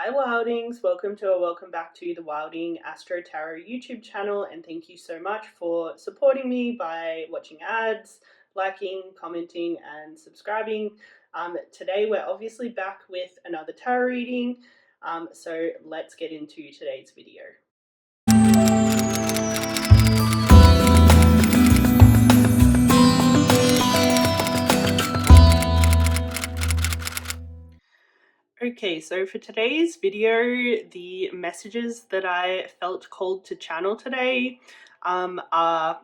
Hi Wildings, welcome to or welcome back to the Wilding Astro Tarot YouTube channel, and thank you so much for supporting me by watching ads, liking, commenting and subscribing. Today we're obviously back with another tarot reading, so let's get into today's video. Okay, so for today's video, the messages that I felt called to channel today are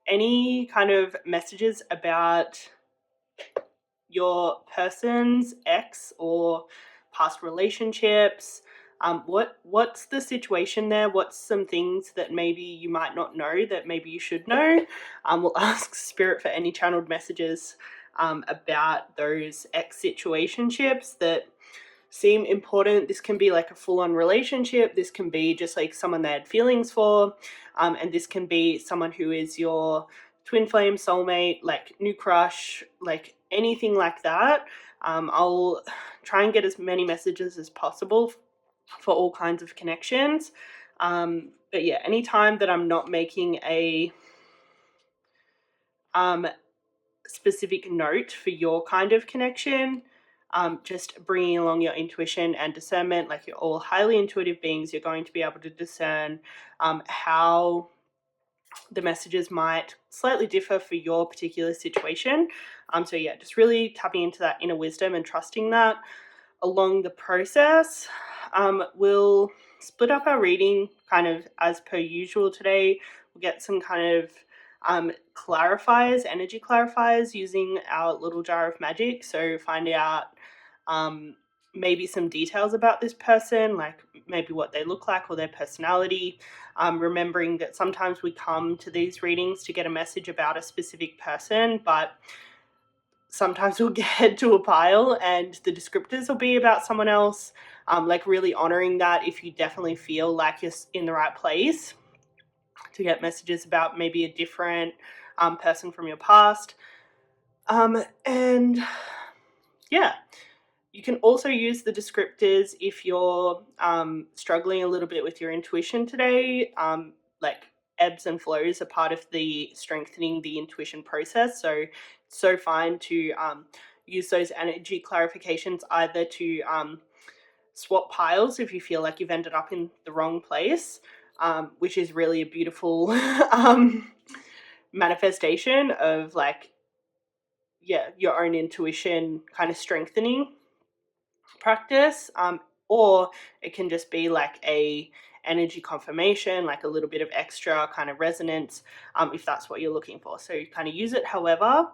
any kind of messages about your person's ex or past relationships. What's the situation there? What's some things that maybe you might not know that maybe you should know? We'll ask Spirit for any channeled messages about those ex situationships that seem important. This can be like a full-on relationship. This can be just like someone they had feelings for, and this can be someone who is your twin flame, soulmate, like new crush, like anything like that. I'll try and get as many messages as possible for all kinds of connections. But yeah, anytime that I'm not making a specific note for your kind of connection, just bringing along your intuition and discernment. Like, you're all highly intuitive beings, you're going to be able to discern how the messages might slightly differ for your particular situation. So yeah, just really tapping into that inner wisdom and trusting that along the process. We'll split up our reading kind of as per usual today. We'll get some kind of clarifiers, energy clarifiers, using our little jar of magic. So find out maybe some details about this person, like maybe what they look like or their personality. Remembering that sometimes we come to these readings to get a message about a specific person, but sometimes we'll get to a pile and the descriptors will be about someone else. Like, really honoring that if you definitely feel like you're in the right place to get messages about maybe a different person from your past. And yeah, you can also use the descriptors if you're struggling a little bit with your intuition today. Like, ebbs and flows are part of the strengthening the intuition process. So it's so fine to use those energy clarifications either to swap piles if you feel like you've ended up in the wrong place, which is really a beautiful manifestation of, like, yeah, your own intuition kind of strengthening practice. Or it can just be like a energy confirmation, like a little bit of extra kind of resonance, if that's what you're looking for. So you kind of use it however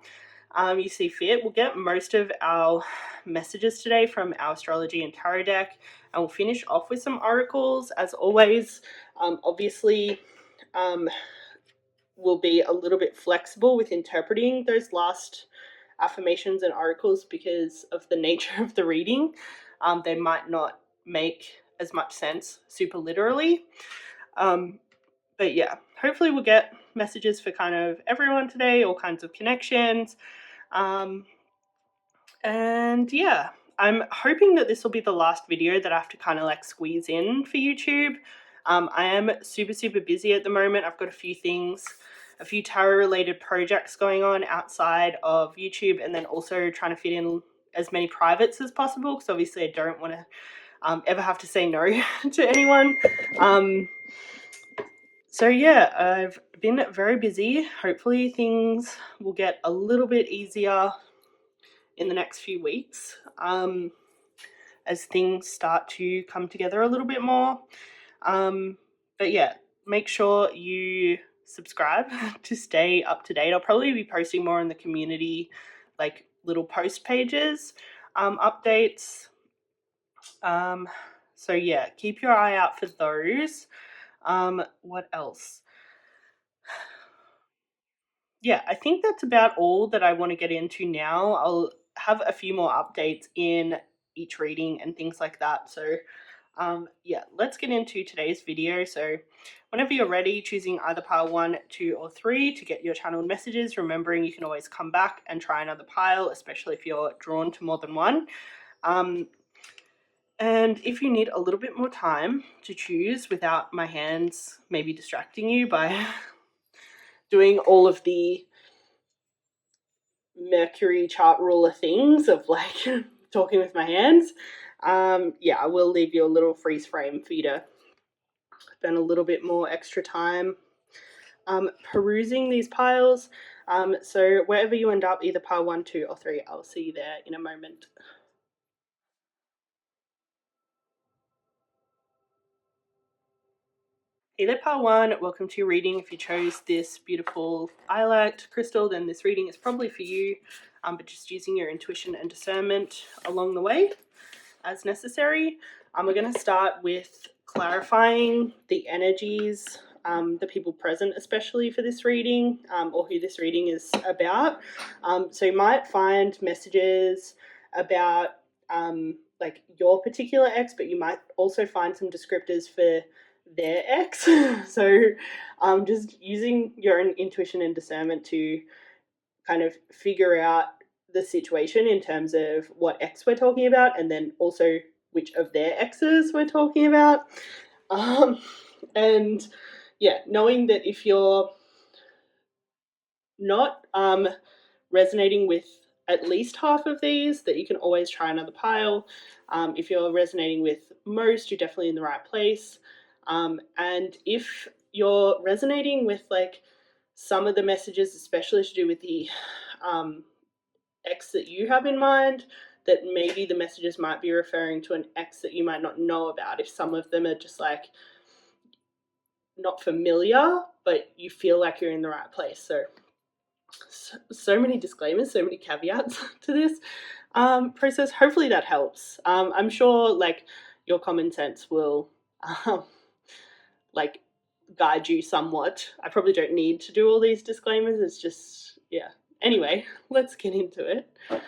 you see fit. We'll get most of our messages today from our astrology and tarot deck, and we'll finish off with some oracles as always. Obviously we'll be a little bit flexible with interpreting those last affirmations and oracles because of the nature of the reading. They might not make as much sense super literally. But yeah, hopefully we'll get messages for kind of everyone today, all kinds of connections. And yeah, I'm hoping that this will be the last video that I have to kind of like squeeze in for YouTube. I am super busy at the moment. I've got a few things, a few tarot related projects going on outside of YouTube, and then also trying to fit in as many privates as possible, because obviously I don't want to ever have to say no to anyone. So yeah, I've been very busy. Hopefully things will get a little bit easier in the next few weeks as things start to come together a little bit more. But yeah, make sure you subscribe to stay up to date. I'll probably be posting more in the community, like little post pages, updates. So yeah, keep your eye out for those. What else? Yeah, I think that's about all that I want to get into now. I'll have a few more updates in each reading and things like that. So yeah, let's get into today's video. So whenever you're ready, choosing either pile 1, 2 or 3 to get your channeled messages, remembering you can always come back and try another pile, especially if you're drawn to more than one. And if you need a little bit more time to choose without my hands maybe distracting you by doing all of the Mercury chart ruler things of like talking with my hands, yeah, I will leave you a little freeze frame for you to spend a little bit more extra time perusing these piles. So wherever you end up, either pile 1, 2, or 3, I'll see you there in a moment. Hey there, pile 1, welcome to your reading. If you chose this beautiful iolite crystal, then this reading is probably for you, but just using your intuition and discernment along the way as necessary. We're going to start with clarifying the energies, the people present, especially for this reading, or who this reading is about. So you might find messages about like your particular ex, but you might also find some descriptors for their ex. So just using your own intuition and discernment to kind of figure out the situation in terms of what ex we're talking about, and then also which of their exes we're talking about. And yeah, knowing that if you're not resonating with at least half of these, that you can always try another pile. If you're resonating with most, you're definitely in the right place. And if you're resonating with like some of the messages, especially to do with the ex that you have in mind, that maybe the messages might be referring to an ex that you might not know about. If some of them are just like not familiar, but you feel like you're in the right place. So many disclaimers, so many caveats to this process. Hopefully that helps. I'm sure like your common sense will like guide you somewhat. I probably don't need to do all these disclaimers. It's just, yeah. Anyway, let's get into it. Could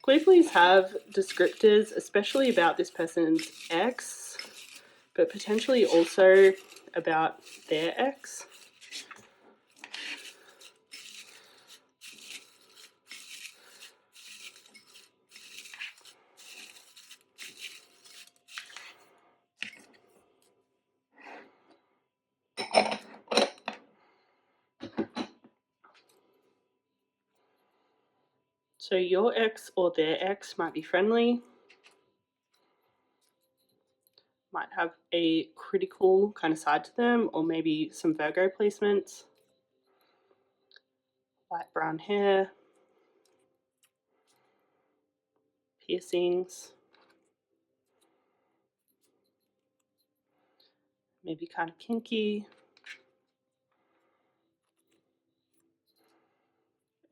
we please have descriptors, especially about this person's ex, but potentially also about their ex? So your ex or their ex might be friendly, might have a critical kind of side to them, or maybe some Virgo placements, light brown hair, piercings, maybe kind of kinky,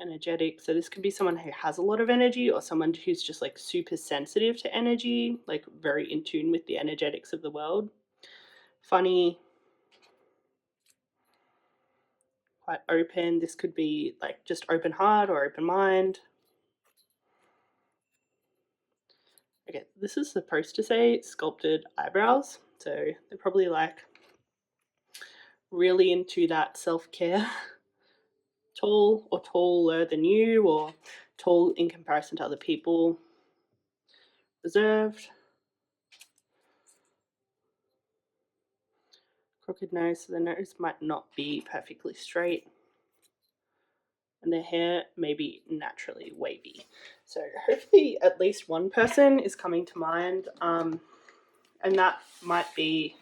energetic. So this could be someone who has a lot of energy, or someone who's just like super sensitive to energy, like very in tune with the energetics of the world. Funny, quite open. This could be like just open heart or open mind. Okay, this is supposed to say sculpted eyebrows, so they're probably like really into that self-care. Tall or taller than you, or tall in comparison to other people. Reserved. Crooked nose, so the nose might not be perfectly straight. And their hair may be naturally wavy. So hopefully at least one person is coming to mind, and that might be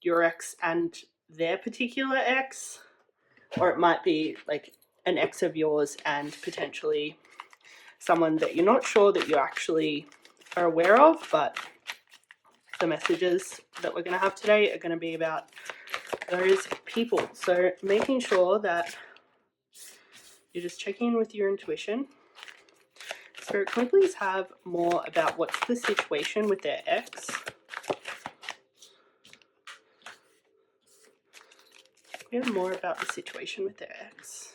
your ex and their particular ex, or it might be like an ex of yours and potentially someone that you're not sure that you actually are aware of, but the messages that we're going to have today are going to be about those people. So making sure that you're just checking in with your intuition. Spirit, can we please have more about what's the situation with their ex? We have more about the situation with their ex.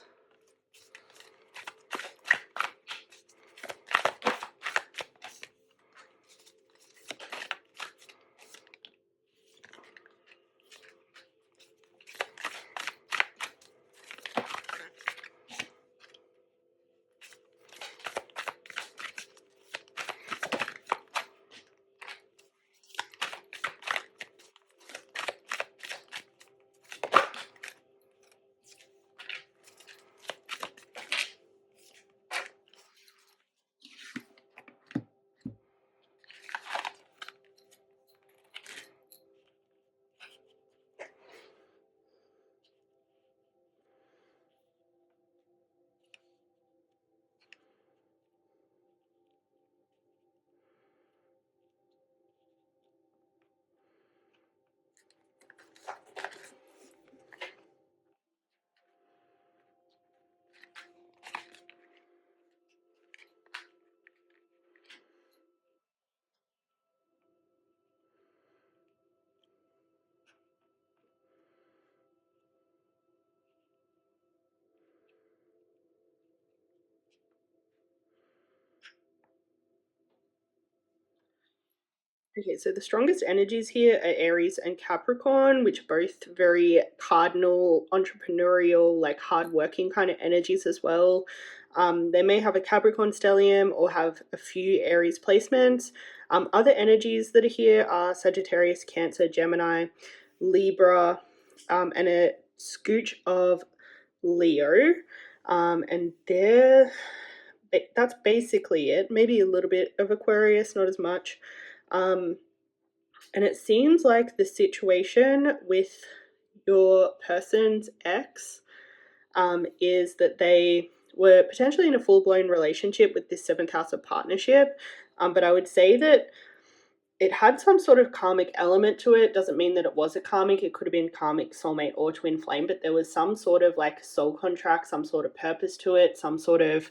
Okay, so the strongest energies here are Aries and Capricorn, which are both very cardinal, entrepreneurial, like hardworking kind of energies as well. They may have a Capricorn stellium or have a few Aries placements. Other energies that are here are Sagittarius, Cancer, Gemini, Libra, and a scooch of Leo. And that's basically it. Maybe a little bit of Aquarius, not as much. And it seems like the situation with your person's ex is that they were potentially in a full-blown relationship with this seventh house of partnership. But I would say that it had some sort of karmic element to it. Doesn't mean that it was a karmic. It could have been karmic, soulmate, or twin flame, but there was some sort of like soul contract, some sort of purpose to it, some sort of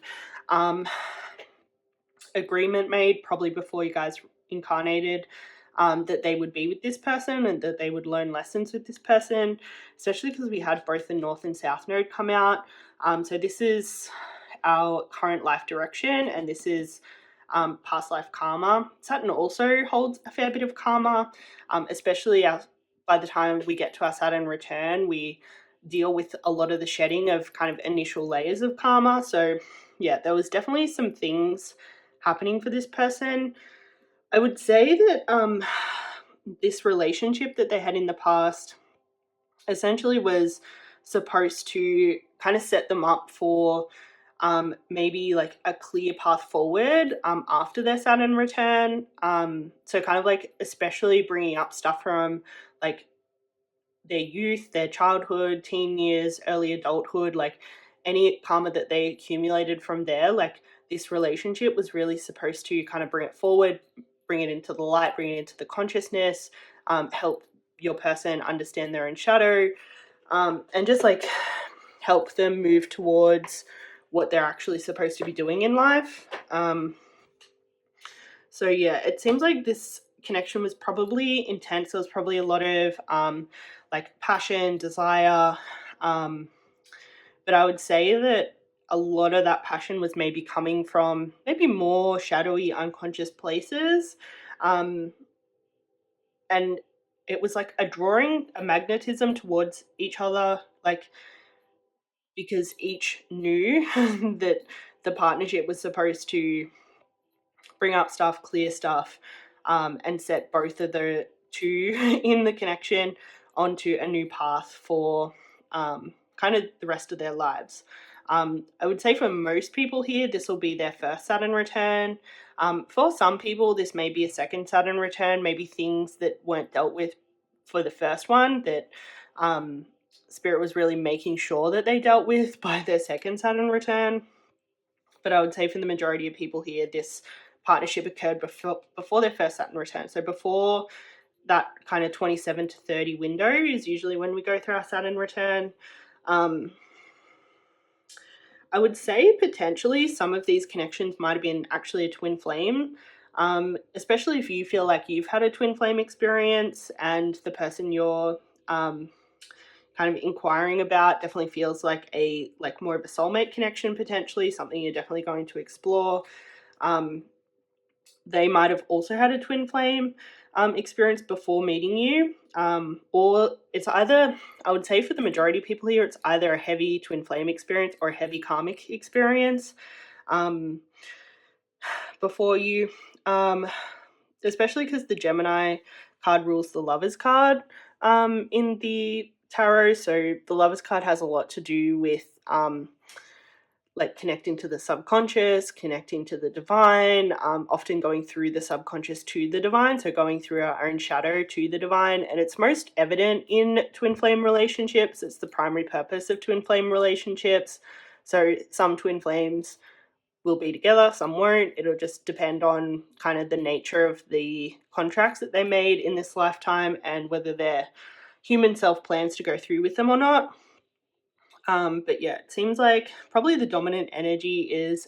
agreement made probably before you guys incarnated, that they would be with this person and that they would learn lessons with this person, especially because we had both the North and South node come out. So this is our current life direction, and this is past life karma. Saturn also holds a fair bit of karma, especially by the time we get to our Saturn return, we deal with a lot of the shedding of kind of initial layers of karma. So yeah, there was definitely some things happening for this person. I would say that this relationship that they had in the past essentially was supposed to kind of set them up for maybe like a clear path forward after their Saturn return. So kind of like especially bringing up stuff from like their youth, their childhood, teen years, early adulthood, like any karma that they accumulated from there, like this relationship was really supposed to kind of bring it forward, bring it into the light, bring it into the consciousness, help your person understand their own shadow, and just like help them move towards what they're actually supposed to be doing in life. So yeah, it seems like this connection was probably intense. There was probably a lot of like passion, desire, but I would say that a lot of that passion was maybe coming from maybe more shadowy, unconscious places, um, and it was like a drawing, a magnetism towards each other, like because each knew that the partnership was supposed to bring up stuff, clear stuff, and set both of the two in the connection onto a new path for kind of the rest of their lives. I would say for most people here, this will be their first Saturn return. For some people, this may be a second Saturn return, maybe things that weren't dealt with for the first one that Spirit was really making sure that they dealt with by their second Saturn return. But I would say for the majority of people here, this partnership occurred before their first Saturn return. So before that kind of 27 to 30 window is usually when we go through our Saturn return. I would say potentially some of these connections might have been actually a twin flame, especially if you feel like you've had a twin flame experience and the person you're kind of inquiring about definitely feels like more of a soulmate connection, potentially something you're definitely going to explore. They might have also had a twin flame experience before meeting you, or it's either, I would say for the majority of people here, it's either a heavy twin flame experience or a heavy karmic experience before you, especially because the Gemini card rules the Lovers card in the tarot. So the Lovers card has a lot to do with like connecting to the subconscious, connecting to the divine, often going through the subconscious to the divine, so going through our own shadow to the divine. And it's most evident in twin flame relationships. It's the primary purpose of twin flame relationships. So some twin flames will be together, some won't. It'll just depend on kind of the nature of the contracts that they made in this lifetime and whether their human self plans to go through with them or not. But yeah, it seems like probably the dominant energy is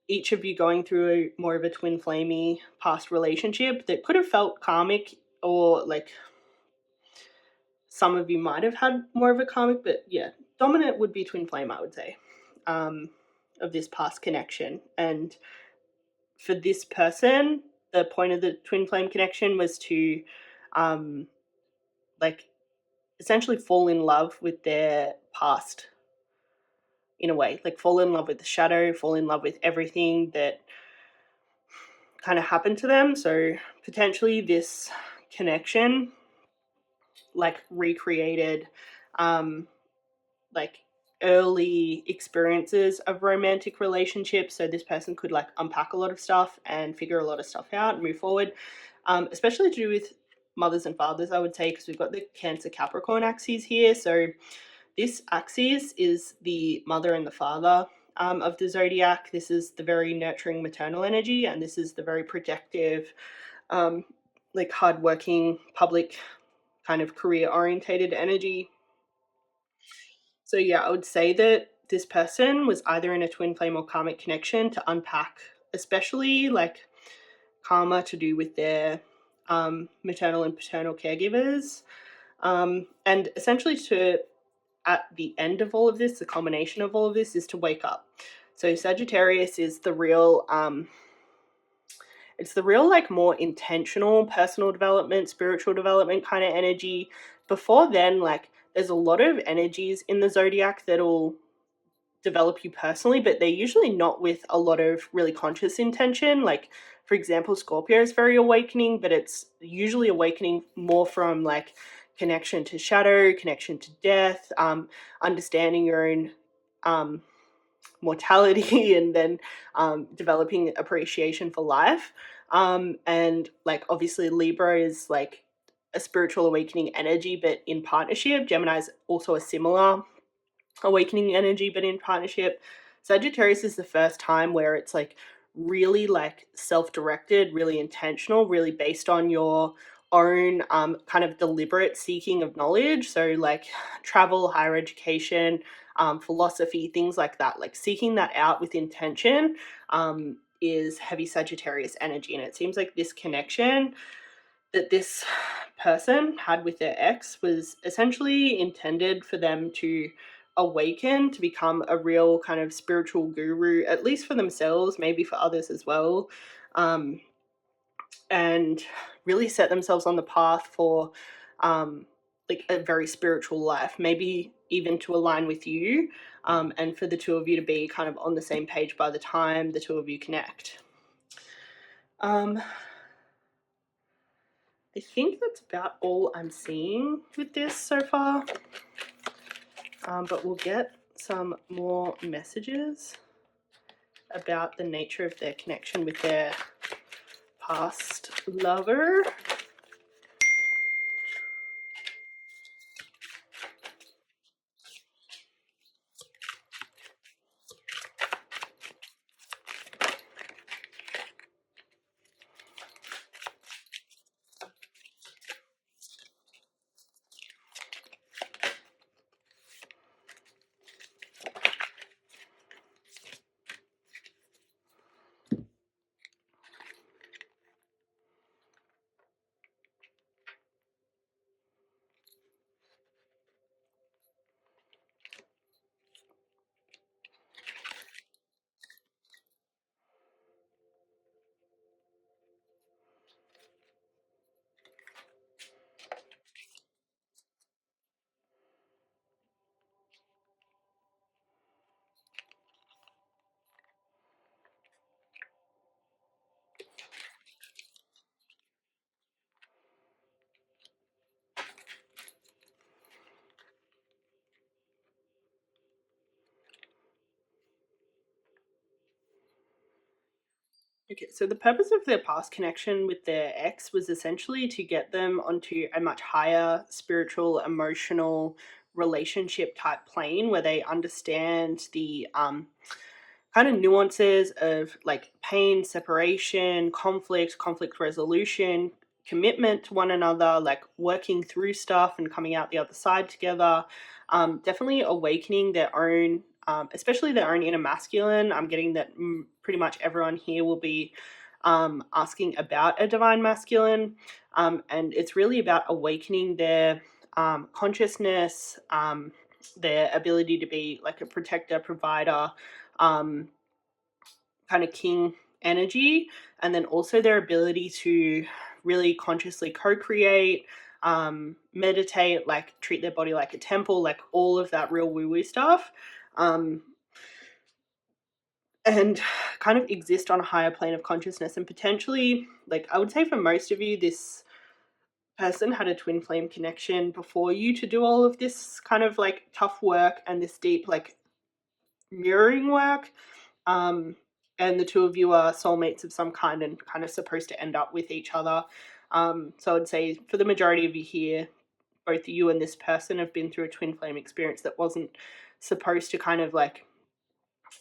each of you going through more of a twin flamey past relationship that could have felt karmic, or like some of you might have had more of a karmic, but yeah, dominant would be twin flame, I would say, of this past connection. And for this person, the point of the twin flame connection was to like essentially fall in love with their past in a way, like fall in love with the shadow, fall in love with everything that kind of happened to them. So potentially this connection like recreated like early experiences of romantic relationships, so this person could like unpack a lot of stuff and figure a lot of stuff out and move forward, especially to do with mothers and fathers, I would say, because we've got the Cancer Capricorn axes here. So this axis is the mother and the father of the zodiac. This is the very nurturing maternal energy, and this is the very protective like hardworking public kind of career orientated energy. So yeah, I would say that this person was either in a twin flame or karmic connection to unpack, especially like karma to do with their maternal and paternal caregivers, and essentially to, at the end of all of this, the culmination of all of this is to wake up. So Sagittarius is the real it's the real like more intentional personal development, spiritual development kind of energy. Before then, like there's a lot of energies in the zodiac that'll develop you personally, but they're usually not with a lot of really conscious intention. Like, for example, Scorpio is very awakening, but it's usually awakening more from like connection to shadow, connection to death, understanding your own mortality, and then developing appreciation for life. And like, obviously, Libra is like a spiritual awakening energy, but in partnership. Gemini is also a similar awakening energy, but in partnership. Sagittarius is the first time where it's like really like self-directed, really intentional, really based on your own kind of deliberate seeking of knowledge. So like travel, higher education, philosophy, things like that, like seeking that out with intention is heavy Sagittarius energy. And it seems like this connection that this person had with their ex was essentially intended for them to awaken to become a real kind of spiritual guru, at least for themselves, maybe for others as well, um, and really set themselves on the path for like a very spiritual life, maybe even to align with you, and for the two of you to be kind of on the same page by the time the two of you connect. I think that's about all I'm seeing with this so far, but we'll get some more messages about the nature of their connection with their past lover. Okay, so the purpose of their past connection with their ex was essentially to get them onto a much higher spiritual, emotional, relationship type plane where they understand the kind of nuances of like pain, separation, conflict resolution, commitment to one another, like working through stuff and coming out the other side together. Definitely awakening their own, especially their own inner masculine. I'm getting that pretty much everyone here will be asking about a divine masculine. And it's really about awakening their consciousness, their ability to be like a protector, provider, kind of king energy, and then also their ability to really consciously co-create, meditate, like treat their body like a temple, like all of that real woo-woo stuff, and kind of exist on a higher plane of consciousness. And potentially, like I would say for most of you, this person had a twin flame connection before you to do all of this kind of like tough work and this deep like mirroring work. And the two of you are soulmates of some kind and kind of supposed to end up with each other. So I'd say for the majority of you here, both you and this person have been through a twin flame experience that wasn't supposed to kind of like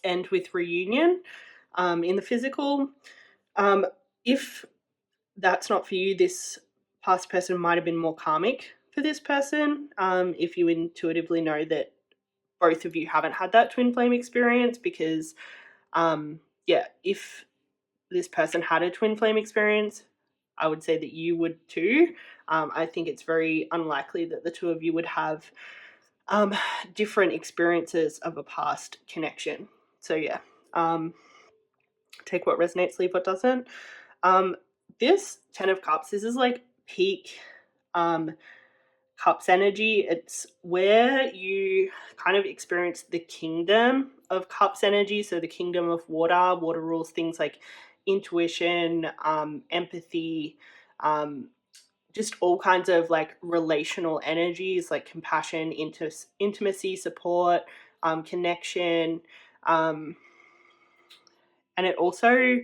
end with reunion in the physical. If that's not for you, this past person might have been more karmic for this person. If you intuitively know that both of you haven't had that twin flame experience, because if this person had a twin flame experience, I would say that you would too. I think it's very unlikely that the two of you would have different experiences of a past connection. So yeah, take what resonates, leave what doesn't. This 10 of Cups, this is like peak Cups energy. It's where you kind of experience the kingdom of Cups energy. So the kingdom of water rules things like intuition, empathy, just all kinds of like relational energies like compassion, intimacy, support, connection. And it also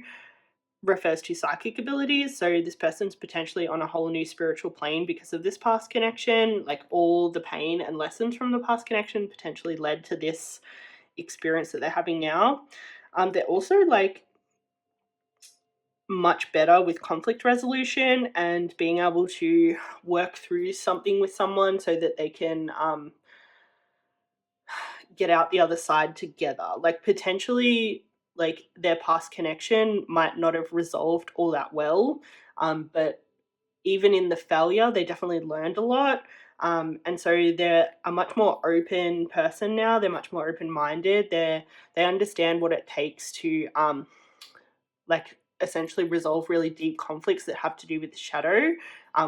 refers to psychic abilities. So this person's potentially on a whole new spiritual plane because of this past connection. Like all the pain and lessons from the past connection potentially led to this experience that they're having now. They're also like much better with conflict resolution and being able to work through something with someone so that they can get out the other side together. Like potentially, like their past connection might not have resolved all that well, but even in the failure, they definitely learned a lot. And so they're a much more open person now. They're much more open-minded. They understand what it takes to like essentially resolve really deep conflicts that have to do with the shadow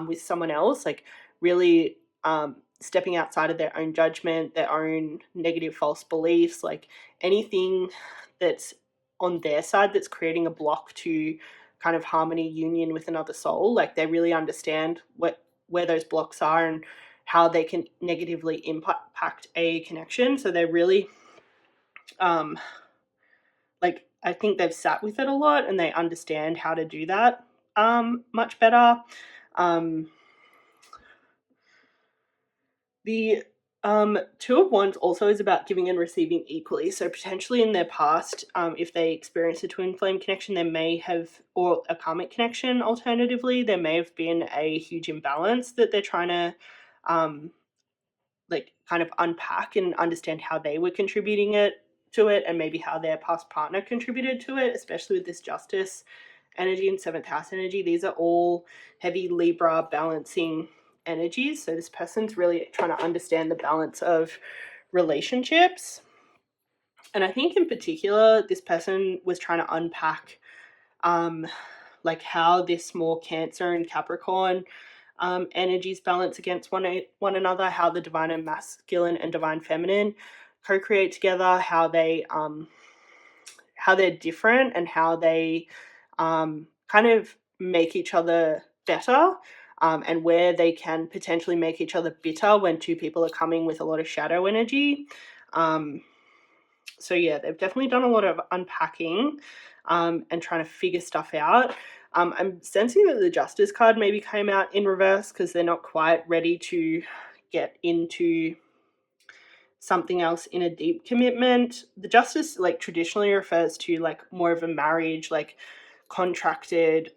with someone else. Like really stepping outside of their own judgment, their own negative false beliefs, like anything that's on their side that's creating a block to kind of harmony, union with another soul. Like they really understand where those blocks are and how they can negatively impact a connection. So they're really like I think they've sat with it a lot and they understand how to do that much better. The Two of Wands also is about giving and receiving equally. So potentially in their past, if they experience a twin flame connection, there may have, or a karmic connection alternatively, there may have been a huge imbalance that they're trying to like kind of unpack and understand how they were contributing to it and maybe how their past partner contributed to it, especially with this Justice energy and 7th house energy. These are all heavy Libra balancing energies. So this person's really trying to understand the balance of relationships. And I think in particular, this person was trying to unpack like how this more Cancer and Capricorn energies balance against one another, how the divine and masculine and divine feminine co-create together, how they're different and how they kind of make each other better, and where they can potentially make each other bitter when two people are coming with a lot of shadow energy. So yeah, they've definitely done a lot of unpacking and trying to figure stuff out. I'm sensing that the Justice card maybe came out in reverse because they're not quite ready to get into something else in a deep commitment. The Justice like traditionally refers to like more of a marriage, like contracted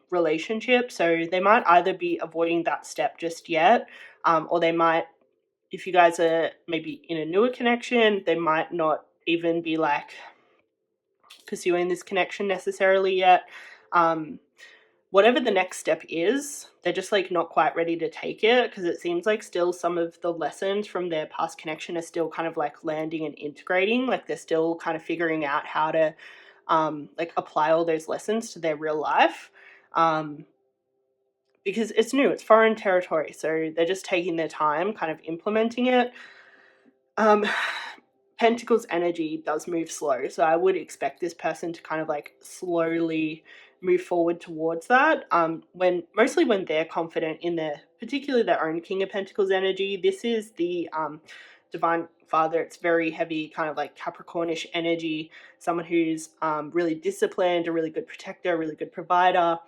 relationship. So they might either be avoiding that step just yet, or they might, if you guys are maybe in a newer connection, they might not even be like pursuing this connection necessarily yet. Whatever the next step is, they're just like not quite ready to take it because it seems like still some of the lessons from their past connection are still kind of like landing and integrating. Like they're still kind of figuring out how to like apply all those lessons to their real life. Because it's new, it's foreign territory, so they're just taking their time kind of implementing it. Pentacles energy does move slow, so I would expect this person to kind of like slowly move forward towards that. Mostly when they're confident in particularly their own King of Pentacles energy. This is the Divine Father. It's very heavy, kind of like Capricornish energy. Someone who's really disciplined, a really good protector, a really good provider.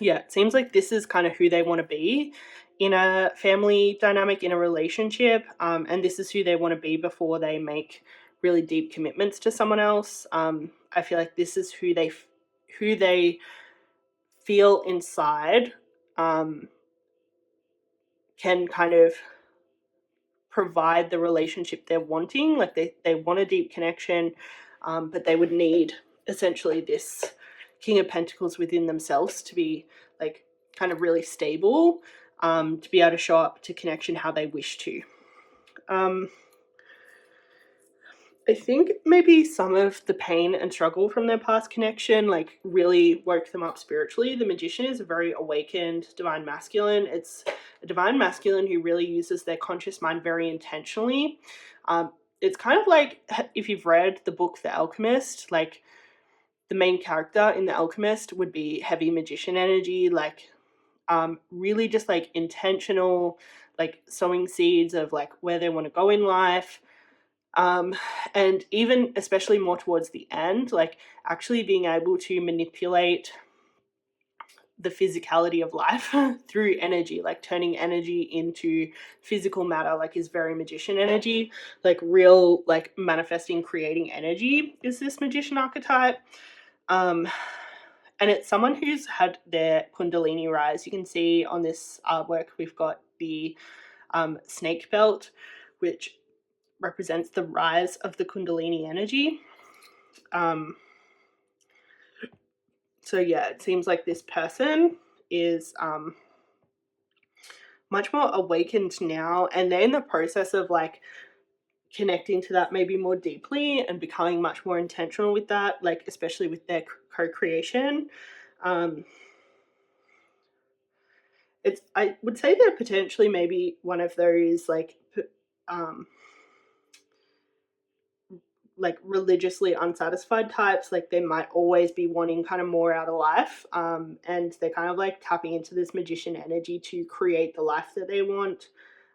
Yeah, it seems like this is kind of who they want to be in a family dynamic, in a relationship, and this is who they want to be before they make really deep commitments to someone else. I feel like this is who they feel inside can kind of provide the relationship they're wanting. Like they want a deep connection, but they would need essentially this King of Pentacles within themselves to be like kind of really stable, to be able to show up to connection how they wish to. I think maybe some of the pain and struggle from their past connection like really woke them up spiritually. The Magician is a very awakened divine masculine. It's a divine masculine who really uses their conscious mind very intentionally. It's kind of like if you've read the book The Alchemist, like the main character in The Alchemist would be heavy magician energy, like really just like intentional, like sowing seeds of like where they want to go in life. And even especially more towards the end, like actually being able to manipulate the physicality of life through energy, like turning energy into physical matter, like is very magician energy, like real, like manifesting, creating energy is this magician archetype. And it's someone who's had their Kundalini rise. You can see on this artwork, we've got the snake belt, which represents the rise of the Kundalini energy. So yeah, it seems like this person is much more awakened now, and they're in the process of like connecting to that maybe more deeply and becoming much more intentional with that, like especially with their co-creation. I would say they're potentially maybe one of those like religiously unsatisfied types. Like they might always be wanting kind of more out of life, and they're kind of like tapping into this magician energy to create the life that they want,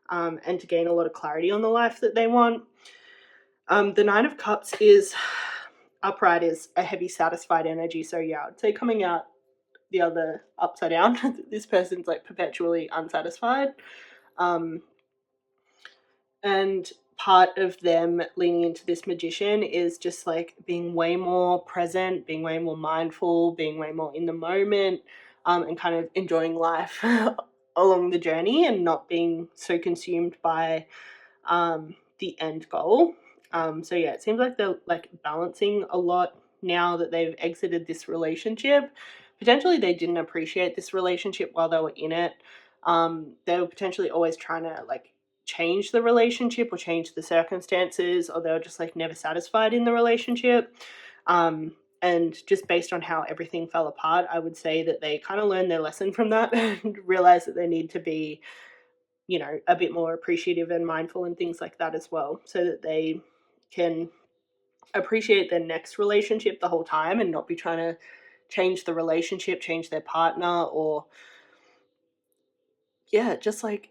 and to gain a lot of clarity on the life that they want. The Nine of Cups is upright, is a heavy satisfied energy. So yeah, I'd say coming out the other upside down, this person's like perpetually unsatisfied. And part of them leaning into this magician is just like being way more present, being way more mindful, being way more in the moment, and kind of enjoying life along the journey and not being so consumed by the end goal. So yeah, it seems like they're like balancing a lot now that they've exited this relationship. Potentially they didn't appreciate this relationship while they were in it. They were potentially always trying to like change the relationship or change the circumstances, or they were just like never satisfied in the relationship. And just based on how everything fell apart, I would say that they kind of learned their lesson from that and realized that they need to be, you know, a bit more appreciative and mindful and things like that as well, so that they can appreciate their next relationship the whole time and not be trying to change the relationship, change their partner, or yeah, just like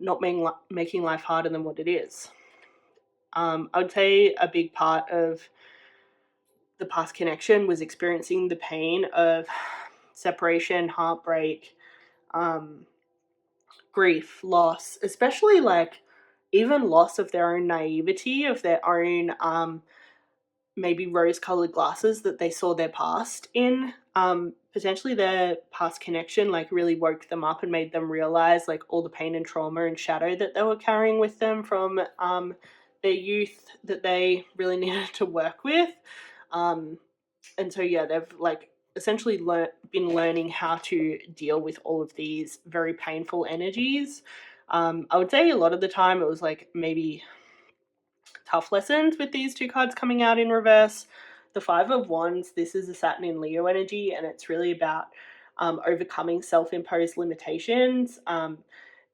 not making life harder than what it is. I would say a big part of the past connection was experiencing the pain of separation, heartbreak, grief, loss, especially like even loss of their own naivety, of their own maybe rose-colored glasses that they saw their past in. Potentially their past connection like really woke them up and made them realize like all the pain and trauma and shadow that they were carrying with them from their youth that they really needed to work with. And so yeah, they've like essentially been learning how to deal with all of these very painful energies. I would say a lot of the time it was like maybe tough lessons with these two cards coming out in reverse. The Five of Wands, this is a Saturn in Leo energy, and it's really about overcoming self-imposed limitations,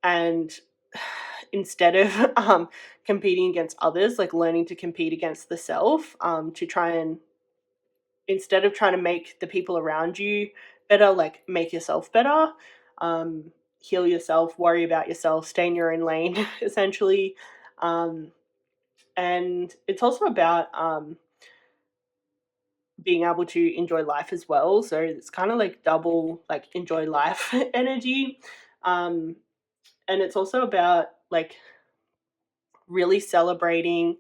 and instead of competing against others, like learning to compete against the self, to try and, instead of trying to make the people around you better, like make yourself better, heal yourself, worry about yourself, stay in your own lane, essentially. And it's also about being able to enjoy life as well. So it's kind of like double like enjoy life energy. And it's also about like really celebrating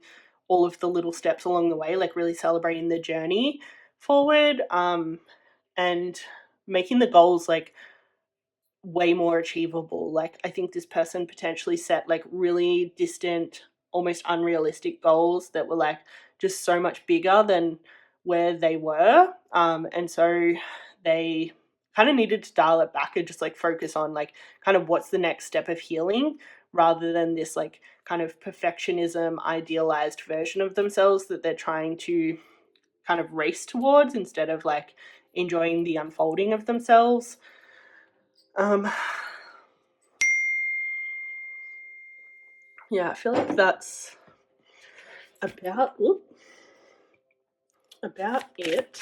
all of the little steps along the way, like really celebrating the journey forward, and making the goals like way more achievable. Like I think this person potentially set like really distant, almost unrealistic goals that were like just so much bigger than where they were. And so they kind of needed to dial it back and just like focus on like kind of what's the next step of healing, rather than this like kind of perfectionism idealized version of themselves that they're trying to kind of race towards, instead of like enjoying the unfolding of themselves. um yeah, I feel like that's about it.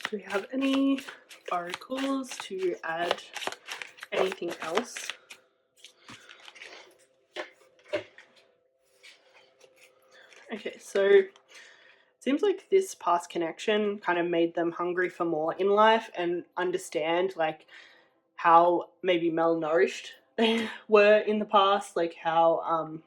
Do we have any articles to add anything else? Okay, so it seems like this past connection kind of made them hungry for more in life and understand like how maybe malnourished they were in the past, like how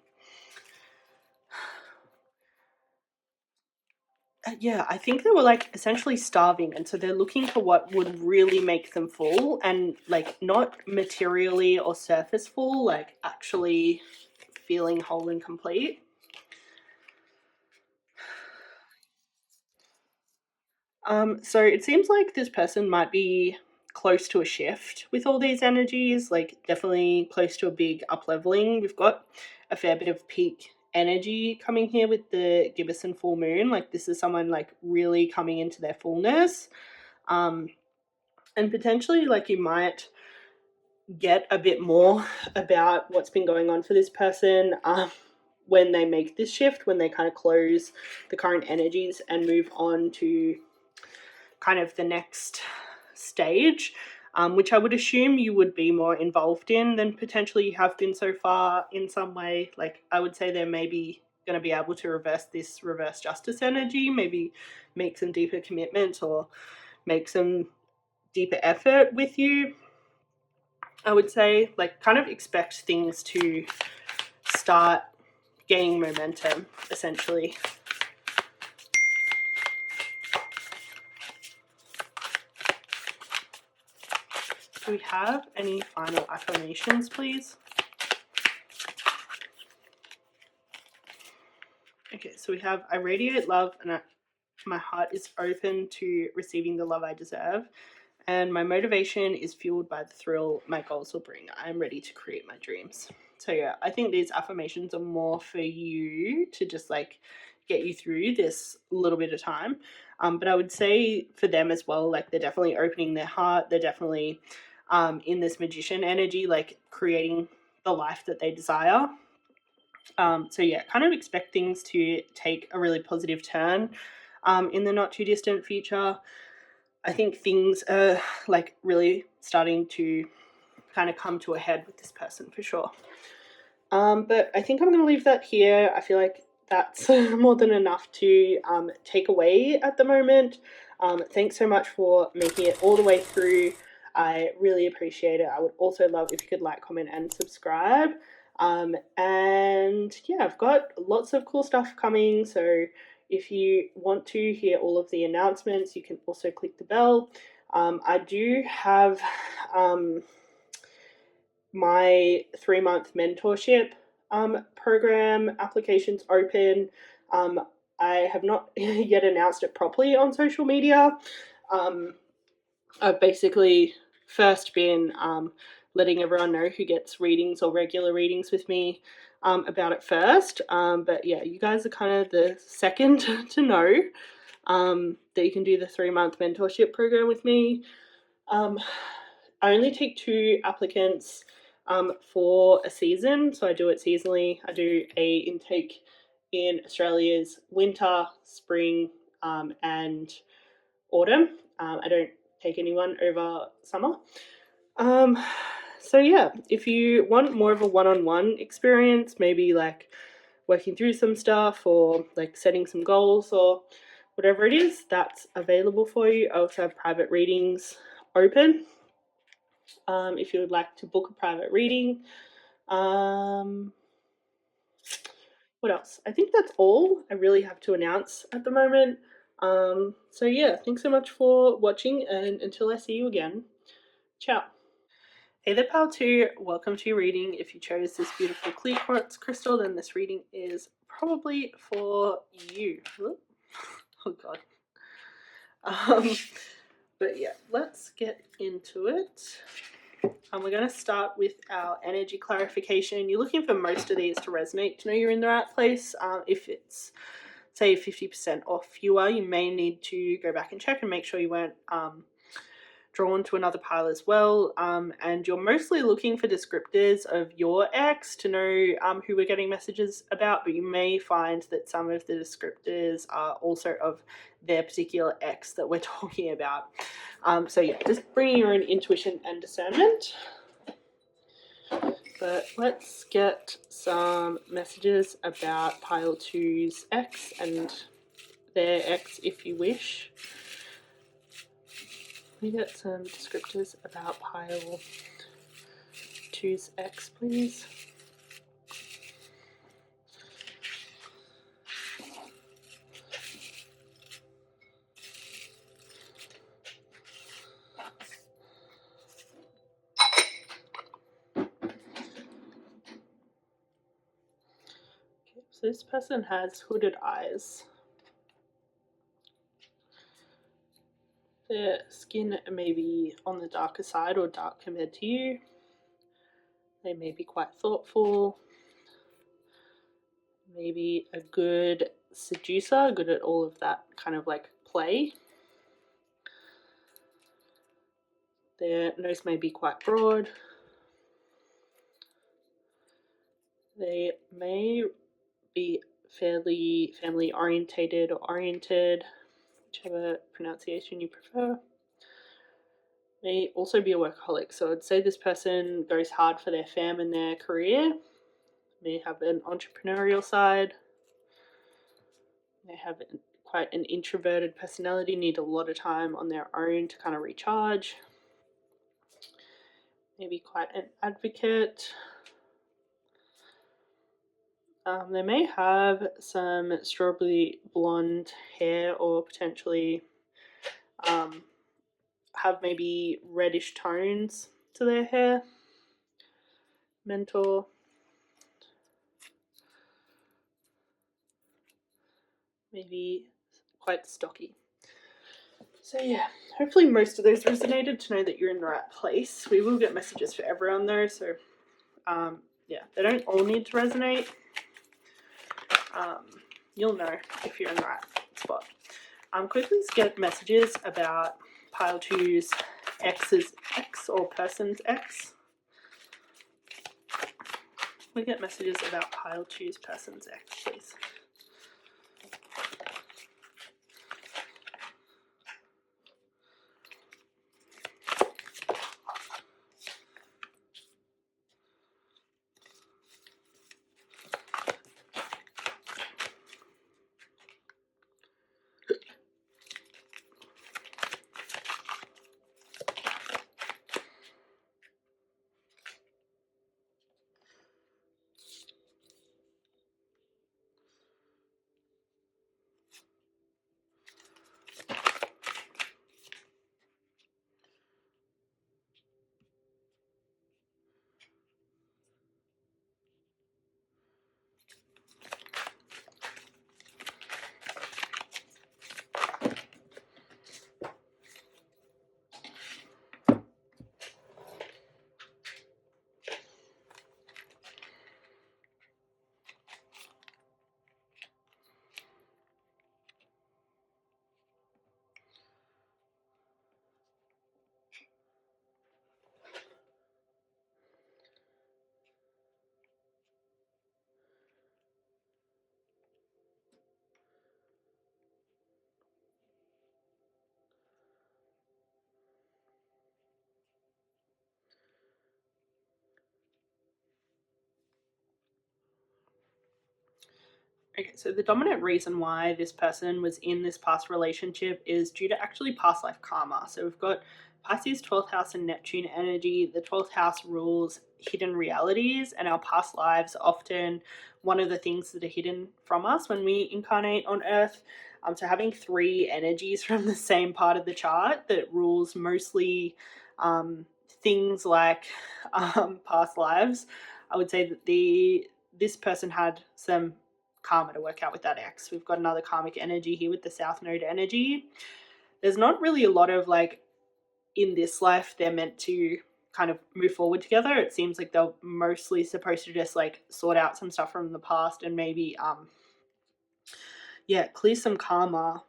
yeah, I think they were like essentially starving, and so they're looking for what would really make them full, and like not materially or surface full, like actually feeling whole and complete. So it seems like this person might be close to a shift with all these energies, like definitely close to a big up leveling. We've got a fair bit of peak energy coming here with the Gibbous full moon. Like this is someone like really coming into their fullness. Um, and potentially like you might get a bit more about what's been going on for this person when they make this shift, when they kind of close the current energies and move on to kind of the next stage, which I would assume you would be more involved in than potentially you have been so far in some way. Like I would say they're maybe going to be able to reverse this reverse justice energy, maybe make some deeper commitments or make some deeper effort with you. I would say like kind of expect things to start gaining momentum, essentially. Do we have any final affirmations, please? Okay, so we have I radiate love and my heart is open to receiving the love I deserve, and my motivation is fueled by the thrill my goals will bring. I am ready to create my dreams. So yeah, I think these affirmations are more for you to just like get you through this little bit of time. But I would say for them as well, like they're definitely opening their heart. They're definitely in this magician energy, like creating the life that they desire. So yeah, kind of expect things to take a really positive turn in the not too distant future. I think things are like really starting to kind of come to a head with this person for sure. But I think I'm going to leave that here. I feel like that's more than enough to take away at the moment. Thanks so much for making it all the way through. I really appreciate it. I would also love if you could like, comment, and subscribe. And yeah, I've got lots of cool stuff coming. So if you want to hear all of the announcements, you can also click the bell. I do have my 3-month mentorship program applications open. I have not yet announced it properly on social media. I've basically first been letting everyone know who gets readings or regular readings with me about it first. But yeah, you guys are kind of the second to know that you can do the 3-month mentorship program with me. I only take 2 applicants for a season, so I do it seasonally. I do a intake in Australia's winter, spring, and autumn. I don't take anyone over summer. So yeah, if you want more of a one-on-one experience, maybe like working through some stuff or like setting some goals or whatever it is, that's available for you. I also have private readings open if you would like to book a private reading. What else? I think that's all I really have to announce at the moment. So yeah, thanks so much for watching, and until I see you again, ciao. Hey there, pal 2. Welcome to your reading. If you chose this beautiful clear quartz crystal, then this reading is probably for you. Oh god. But yeah, let's get into it. We're going to start with our energy clarification. You're looking for most of these to resonate to know you're in the right place. If it's, say, 50% off fewer, you may need to go back and check and make sure you weren't drawn to another pile as well. And you're mostly looking for descriptors of your ex to know who we're getting messages about, but you may find that some of the descriptors are also of their particular ex that we're talking about. So yeah, just bringing your own intuition and discernment. But let's get some messages about pile 2's ex and their ex if you wish. We get some descriptors about pile 2's ex, please. Okay, so this person has hooded eyes. Their skin may be on the darker side or dark compared to you. They may be quite thoughtful. Maybe a good seducer, good at all of that kind of like play. Their nose may be quite broad. They may be fairly family orientated or oriented, whichever pronunciation you prefer. May also be a workaholic, so I'd say this person goes hard for their fam and their career. May have an entrepreneurial side. May have quite an introverted personality, need a lot of time on their own to kind of recharge. Maybe quite an advocate. They may have some strawberry blonde hair or potentially have maybe reddish tones to their hair. Mentor. Maybe quite stocky. So yeah, hopefully most of those resonated to know that you're in the right place. We will get messages for everyone though, so yeah, they don't all need to resonate. You'll know if you're in the right spot. Quickly let's get messages about pile 2's ex's ex or person's ex. We get messages about pile 2's person's ex, please. Okay, so the dominant reason why this person was in this past relationship is due to actually past life karma. So we've got Pisces 12th house and Neptune energy. The 12th house rules hidden realities, and our past lives are often one of the things that are hidden from us when we incarnate on Earth. So having three energies from the same part of the chart that rules mostly things like past lives, I would say that this person had some karma to work out with that ex. We've got another karmic energy here with the South Node energy. There's not really a lot of like in this life they're meant to kind of move forward together. It seems like they're mostly supposed to just like sort out some stuff from the past and maybe clear some karma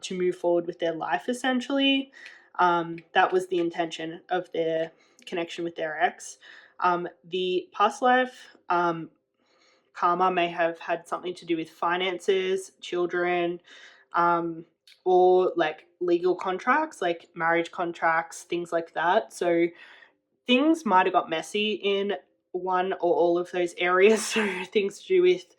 to move forward with their life essentially. That was the intention of their connection with their ex. The past life karma may have had something to do with finances, children, or like legal contracts, like marriage contracts, things like that. So things might have got messy in one or all of those areas. So things to do with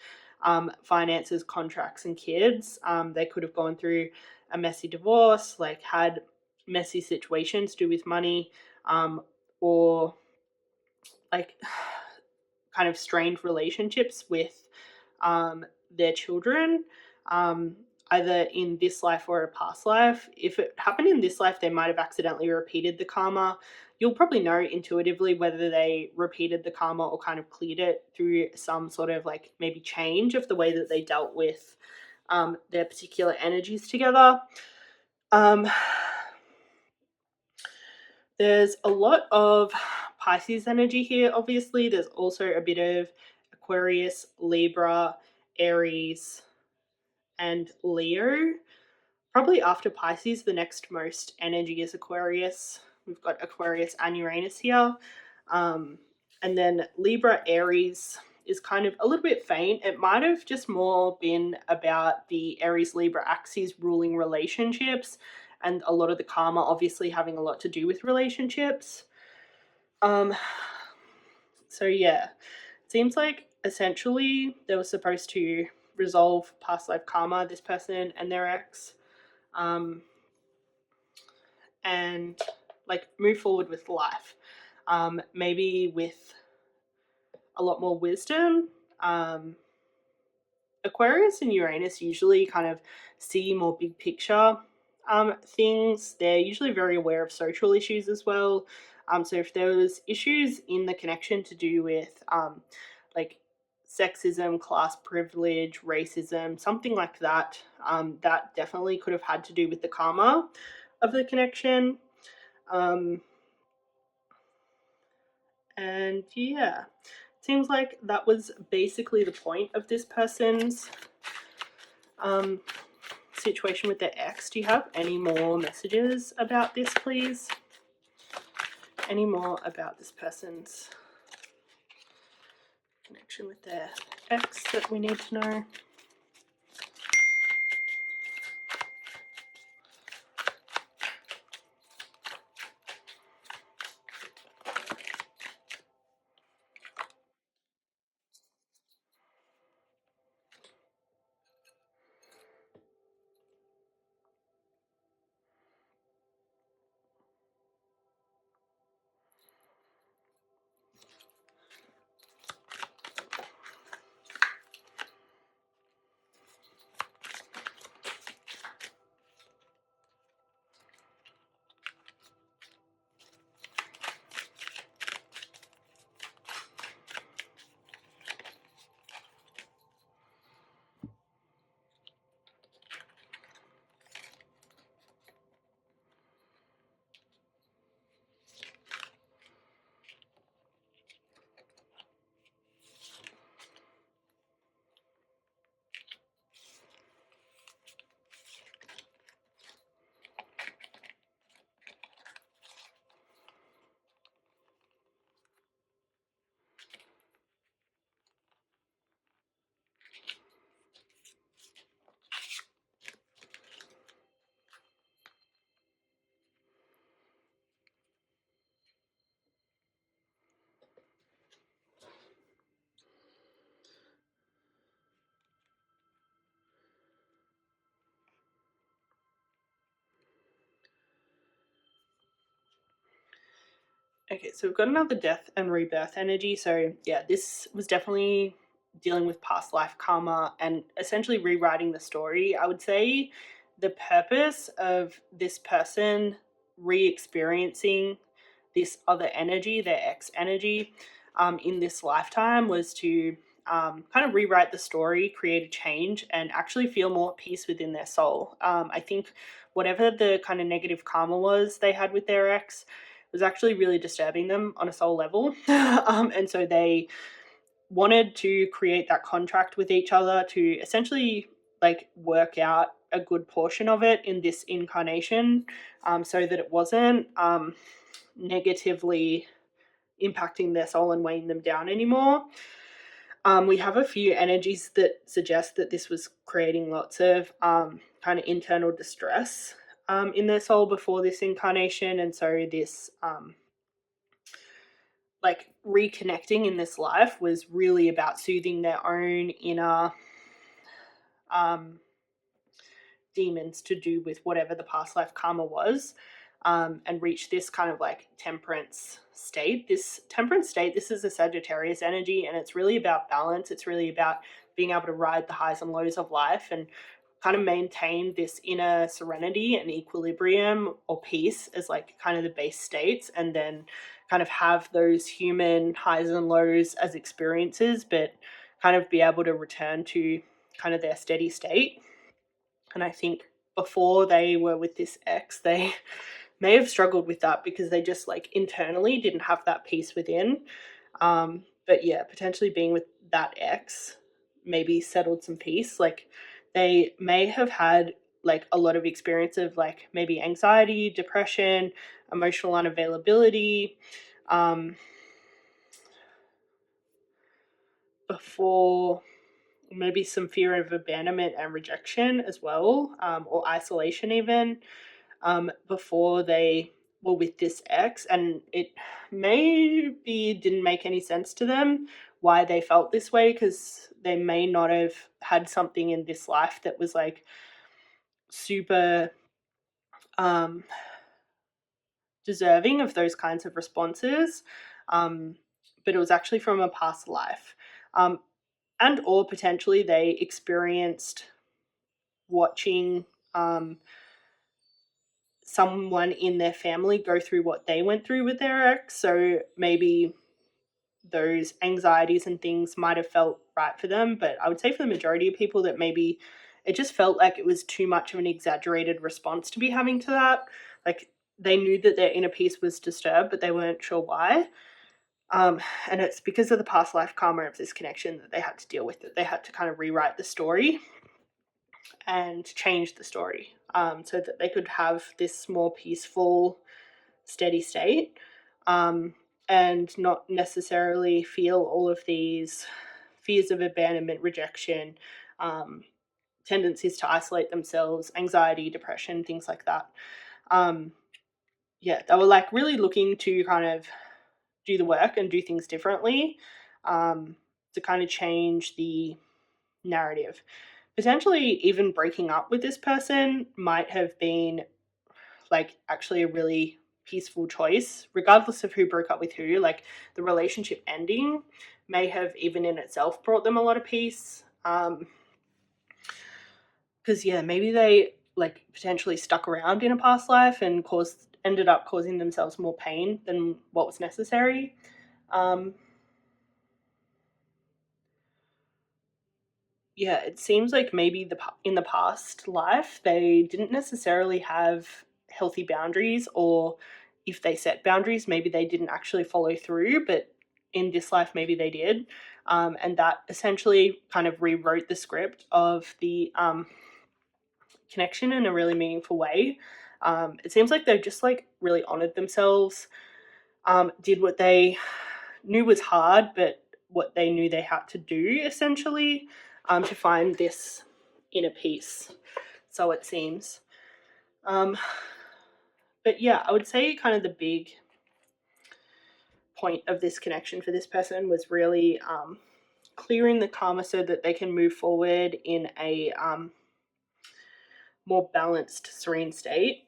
finances, contracts, and kids. They could have gone through a messy divorce, like had messy situations to do with money, or like kind of strained relationships with their children, um, either in this life or a past life. If it happened in this life, they might have accidentally repeated the karma. You'll probably know intuitively whether they repeated the karma or kind of cleared it through some sort of like maybe change of the way that they dealt with their particular energies together. Um, There's a lot of Pisces energy here, obviously. There's also a bit of Aquarius, Libra, Aries, and Leo. Probably after Pisces, the next most energy is Aquarius. We've got Aquarius and Uranus here. And then Libra, Aries is kind of a little bit faint. It might have just more been about the Aries Libra axis ruling relationships, and a lot of the karma obviously having a lot to do with relationships. So yeah, it seems like essentially they were supposed to resolve past life karma, this person and their ex, and like move forward with life, maybe with a lot more wisdom. Aquarius and Uranus usually kind of see more big picture things. They're usually very aware of social issues as well. So if there was issues in the connection to do with like sexism, class privilege, racism, something like that, that definitely could have had to do with the karma of the connection. Um, and yeah, seems like that was basically the point of this person's um, situation with their ex. Do you have any more messages about this, please? Any more about this person's connection with their ex that we need to know? Okay, so we've got another death and rebirth energy. So yeah, this was definitely dealing with past life karma and essentially rewriting the story. I would say the purpose of this person re-experiencing this other energy, their ex energy, in this lifetime was to kind of rewrite the story, create a change, and actually feel more peace within their soul. I think whatever the kind of negative karma was they had with their ex was actually really disturbing them on a soul level. And so they wanted to create that contract with each other to essentially like work out a good portion of it in this incarnation, so that it wasn't negatively impacting their soul and weighing them down anymore. We have a few energies that suggest that this was creating lots of kind of internal distress in their soul before this incarnation, and so this like reconnecting in this life was really about soothing their own inner um, demons to do with whatever the past life karma was, and reach this kind of like temperance state. This temperance state, this is a Sagittarius energy, and it's really about balance. It's really about being able to ride the highs and lows of life and kind of maintain this inner serenity and equilibrium or peace as like kind of the base states, and then kind of have those human highs and lows as experiences, but kind of be able to return to kind of their steady state. And I think before they were with this ex, they may have struggled with that because they just like internally didn't have that peace within. But yeah, potentially being with that ex maybe settled some peace. Like they may have had like a lot of experience of like maybe anxiety, depression, emotional unavailability, um, before maybe some fear of abandonment and rejection as well, or isolation even, before they were with this ex, and it maybe didn't make any sense to them why they felt this way, because they may not have had something in this life that was like super um, deserving of those kinds of responses, um, but it was actually from a past life, um, and or potentially they experienced watching someone in their family go through what they went through with their ex. So maybe those anxieties and things might have felt right for them. But I would say for the majority of people that maybe it just felt like it was too much of an exaggerated response to be having to that. Like they knew that their inner peace was disturbed, but they weren't sure why. And it's because of the past life karma of this connection that they had to deal with it. They had to kind of rewrite the story and change the story, so that they could have this more peaceful, steady state, and not necessarily feel all of these fears of abandonment, rejection, um, tendencies to isolate themselves, anxiety, depression, things like that. Um, yeah, they were like really looking to kind of do the work and do things differently, to kind of change the narrative. Potentially, even breaking up with this person might have been like actually a really peaceful choice, regardless of who broke up with who. Like the relationship ending may have even in itself brought them a lot of peace. Because yeah, maybe they like potentially stuck around in a past life and ended up causing themselves more pain than what was necessary. Um, yeah, it seems like maybe in the past life they didn't necessarily have healthy boundaries, or if they set boundaries, maybe they didn't actually follow through. But in this life, maybe they did, and that essentially kind of rewrote the script of the connection in a really meaningful way. It seems like they've just like really honored themselves, did what they knew was hard, but what they knew they had to do essentially, to find this inner peace. So it seems. Um, but yeah, I would say kind of the big point of this connection for this person was really clearing the karma so that they can move forward in a more balanced, serene state.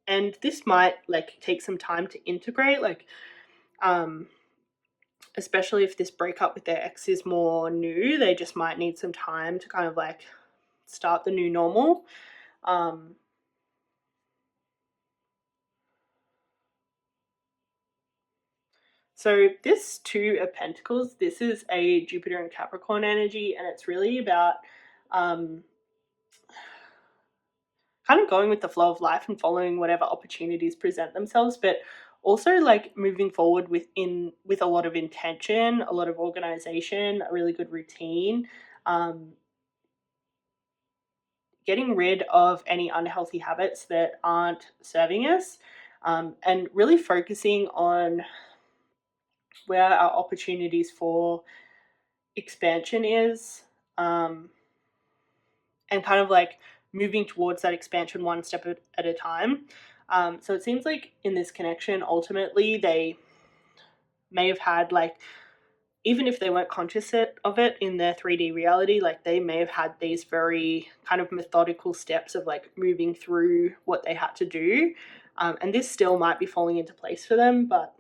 And this might like take some time to integrate. Like Especially if this breakup with their ex is more new, they just might need some time to kind of like start the new normal. So this Two of Pentacles, this is a Jupiter and Capricorn energy, and it's really about kind of going with the flow of life and following whatever opportunities present themselves, but also like moving forward with a lot of intention, a lot of organization, a really good routine, getting rid of any unhealthy habits that aren't serving us, and really focusing on where our opportunities for expansion is, and kind of like moving towards that expansion one step at a time. So it seems like in this connection, ultimately, they may have had like, even if they weren't conscious of it in their 3D reality, like they may have had these very kind of methodical steps of like moving through what they had to do. And this still might be falling into place for them, but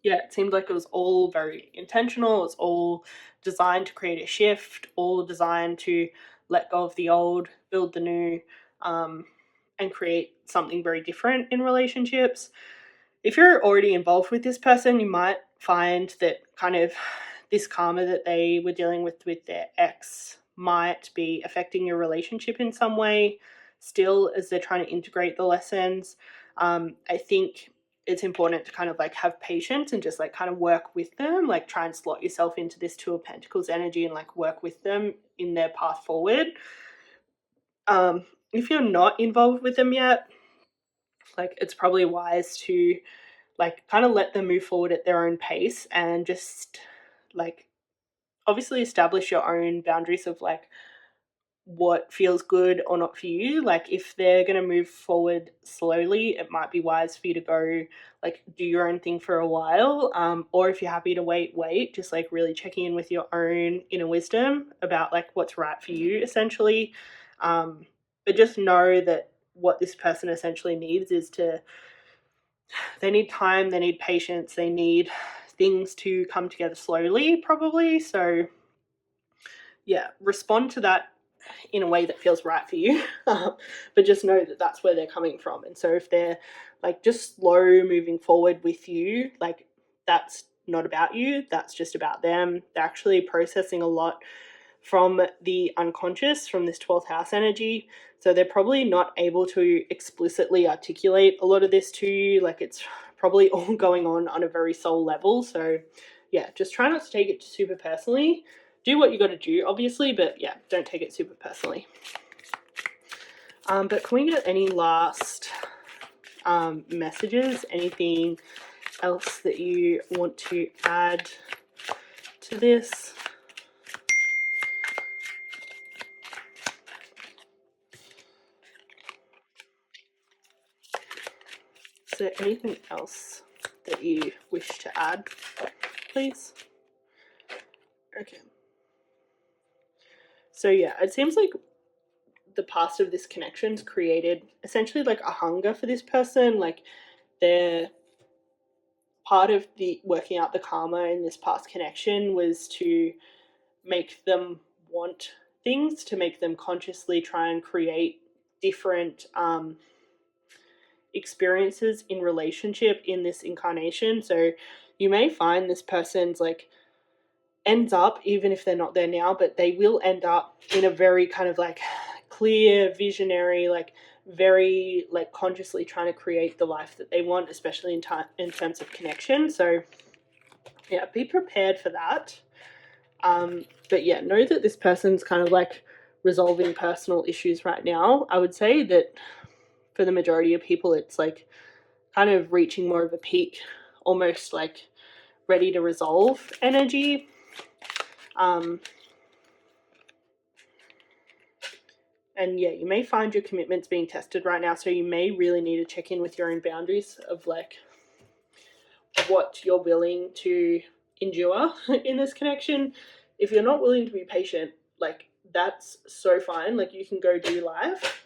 yeah, it seemed like it was all very intentional. It's all designed to create a shift, all designed to let go of the old, build the new, and create something very different in relationships. If you're already involved with this person, you might find that kind of this karma that they were dealing with their ex might be affecting your relationship in some way still as they're trying to integrate the lessons. I think it's important to kind of like have patience and just like kind of work with them, like try and slot yourself into this Two of Pentacles energy and like work with them in their path forward. If you're not involved with them yet, like it's probably wise to like kind of let them move forward at their own pace and just like obviously establish your own boundaries of like what feels good or not for you. Like if they're going to move forward slowly, it might be wise for you to go like do your own thing for a while, or if you're happy to wait, just like really checking in with your own inner wisdom about like what's right for you essentially. But just know that what this person essentially needs is to, they need time, they need patience, they need things to come together slowly probably. So yeah, respond to that in a way that feels right for you. But just know that that's where they're coming from. And so if they're like just slow moving forward with you, like that's not about you, that's just about them. They're actually processing a lot from the unconscious, from this 12th house energy. So they're probably not able to explicitly articulate a lot of this to you. Like it's probably all going on a very soul level. So yeah, just try not to take it super personally. Do what you got to do, obviously, but yeah, don't take it super personally. But can we get any last messages? Anything else that you want to add to this? Is there anything else that you wish to add, please? Okay. So yeah, it seems like the past of this connection's created essentially like a hunger for this person. Like they're part of the working out the karma in this past connection was to make them want things, to make them consciously try and create different experiences in relationship in this incarnation. So you may find this person's like ends up, even if they're not there now, but they will end up in a very kind of like clear, visionary, like very like consciously trying to create the life that they want, especially in terms of connection. So yeah, be prepared for that. But yeah, know that this person's kind of like resolving personal issues right now. I would say that for the majority of people, it's like kind of reaching more of a peak, almost like ready to resolve energy. And yeah, you may find your commitments being tested right now, so you may really need to check in with your own boundaries of like what you're willing to endure in this connection. If you're not willing to be patient, like that's so fine. Like you can go do life.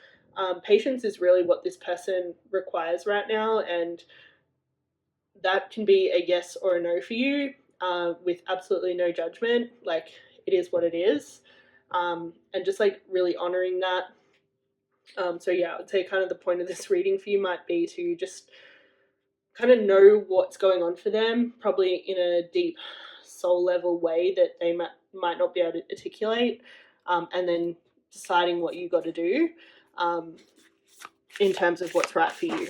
Patience is really what this person requires right now, and that can be a yes or a no for you, with absolutely no judgment. Like, it is what it is, and just like really honoring that. So yeah, I would say kind of the point of this reading for you might be to just kind of know what's going on for them, probably in a deep soul level way that they might not be able to articulate, and then deciding what you got to do, in terms of what's right for you.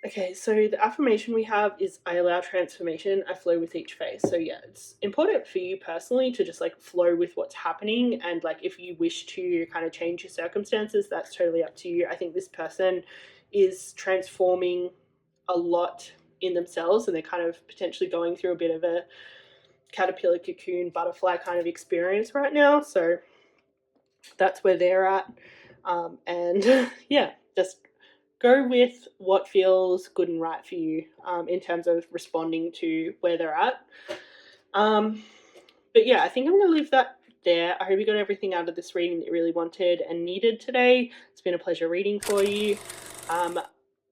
Okay, so the affirmation we have is I allow transformation, I flow with each phase. So yeah, it's important for you personally to just like flow with what's happening, and like if you wish to kind of change your circumstances, that's totally up to you. I think this person is transforming a lot in themselves, and they're kind of potentially going through a bit of a caterpillar, cocoon, butterfly kind of experience right now. So that's where they're at. And yeah, just go with what feels good and right for you, in terms of responding to where they're at. But yeah, I think I'm going to leave that there. I hope you got everything out of this reading that you really wanted and needed today. It's been a pleasure reading for you.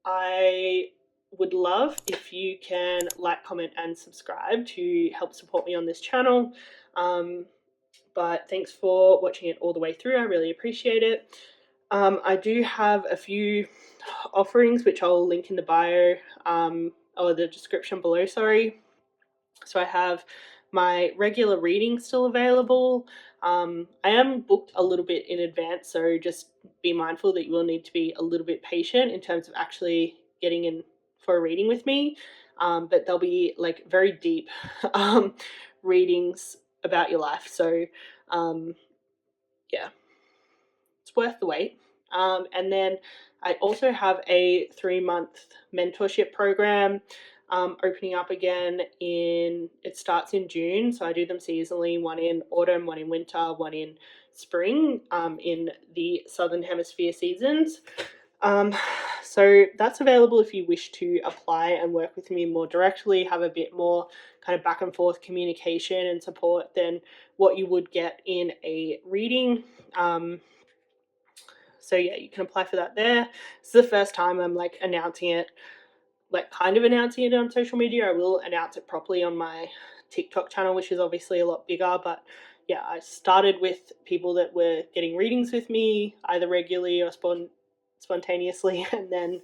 I would love if you can like, comment, and subscribe to help support me on this channel. But thanks for watching it all the way through. I really appreciate it. I do have a few offerings which I'll link in the bio, or the description below, sorry. So I have my regular reading still available. I am booked a little bit in advance, so just be mindful that you will need to be a little bit patient in terms of actually getting in for a reading with me. But they'll be like very deep readings about your life. So yeah, it's worth the wait. And then I also have a 3-month mentorship program, opening up again it starts in June. So I do them seasonally, one in autumn, one in winter, one in spring, in the Southern Hemisphere seasons. So that's available if you wish to apply and work with me more directly, have a bit more kind of back and forth communication and support than what you would get in a reading. So yeah, you can apply for that there. It's the first time I'm like announcing it, like kind of announcing it on social media. I will announce it properly on my TikTok channel, which is obviously a lot bigger. But yeah, I started with people that were getting readings with me either regularly or spontaneously, and then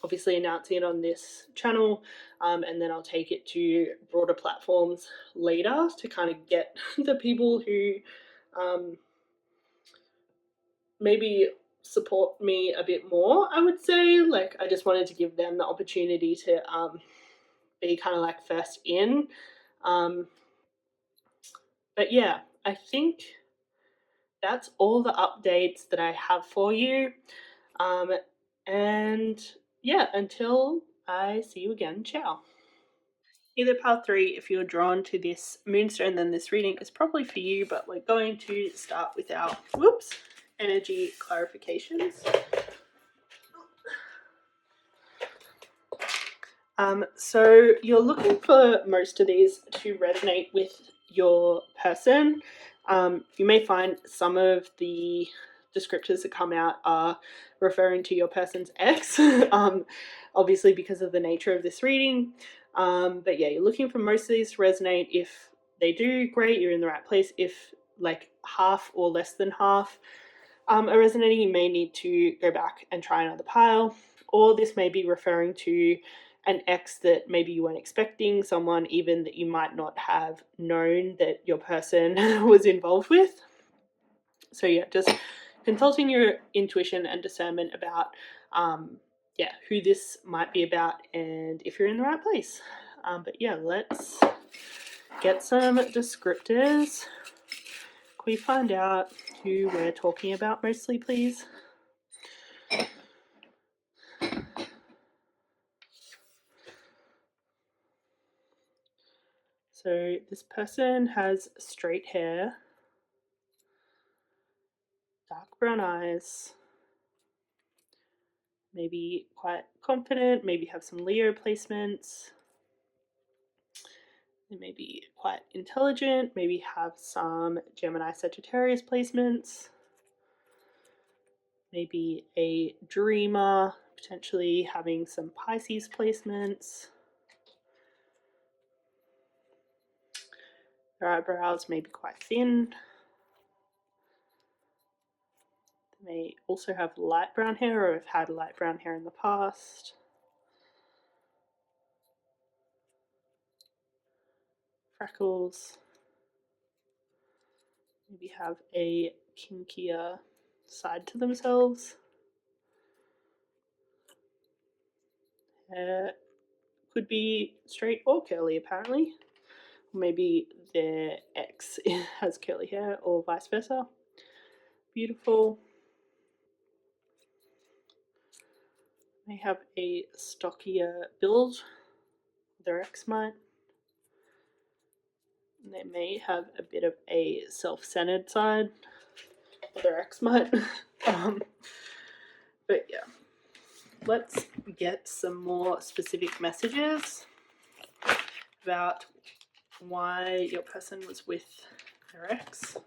obviously announcing it on this channel, and then I'll take it to broader platforms later to kind of get the people who maybe support me a bit more, I would say. Like, I just wanted to give them the opportunity to be kind of like first in. But yeah, I think that's all the updates that I have for you. And yeah, until I see you again, ciao. Either pile 3, if you're drawn to this moonstone, then this reading is probably for you, but we're going to start with our energy clarifications. So you're looking for most of these to resonate with your person. You may find some of the descriptors that come out are referring to your person's ex, obviously because of the nature of this reading. But yeah, you're looking for most of these to resonate. If they do, great, you're in the right place. If like half or less than half are resonating, you may need to go back and try another pile. Or this may be referring to an ex that maybe you weren't expecting, someone even that you might not have known that your person was involved with. So yeah, just consulting your intuition and discernment about who this might be about and if you're in the right place. But yeah, let's get some descriptors. Can we find out who we're talking about mostly, please? So this person has straight hair, dark brown eyes, maybe quite confident, maybe have some Leo placements. They may be quite intelligent, maybe have some Gemini Sagittarius placements, maybe a dreamer, potentially having some Pisces placements. Their eyebrows may be quite thin. They may also have light brown hair or have had light brown hair in the past. Freckles. Maybe have a kinkier side to themselves. Hair could be straight or curly, apparently. Maybe their ex has curly hair or vice versa. Beautiful. They have a stockier build. Their ex might. They may have a bit of a self-centered side. Their ex might. But yeah, let's get some more specific messages about why your person was with their ex.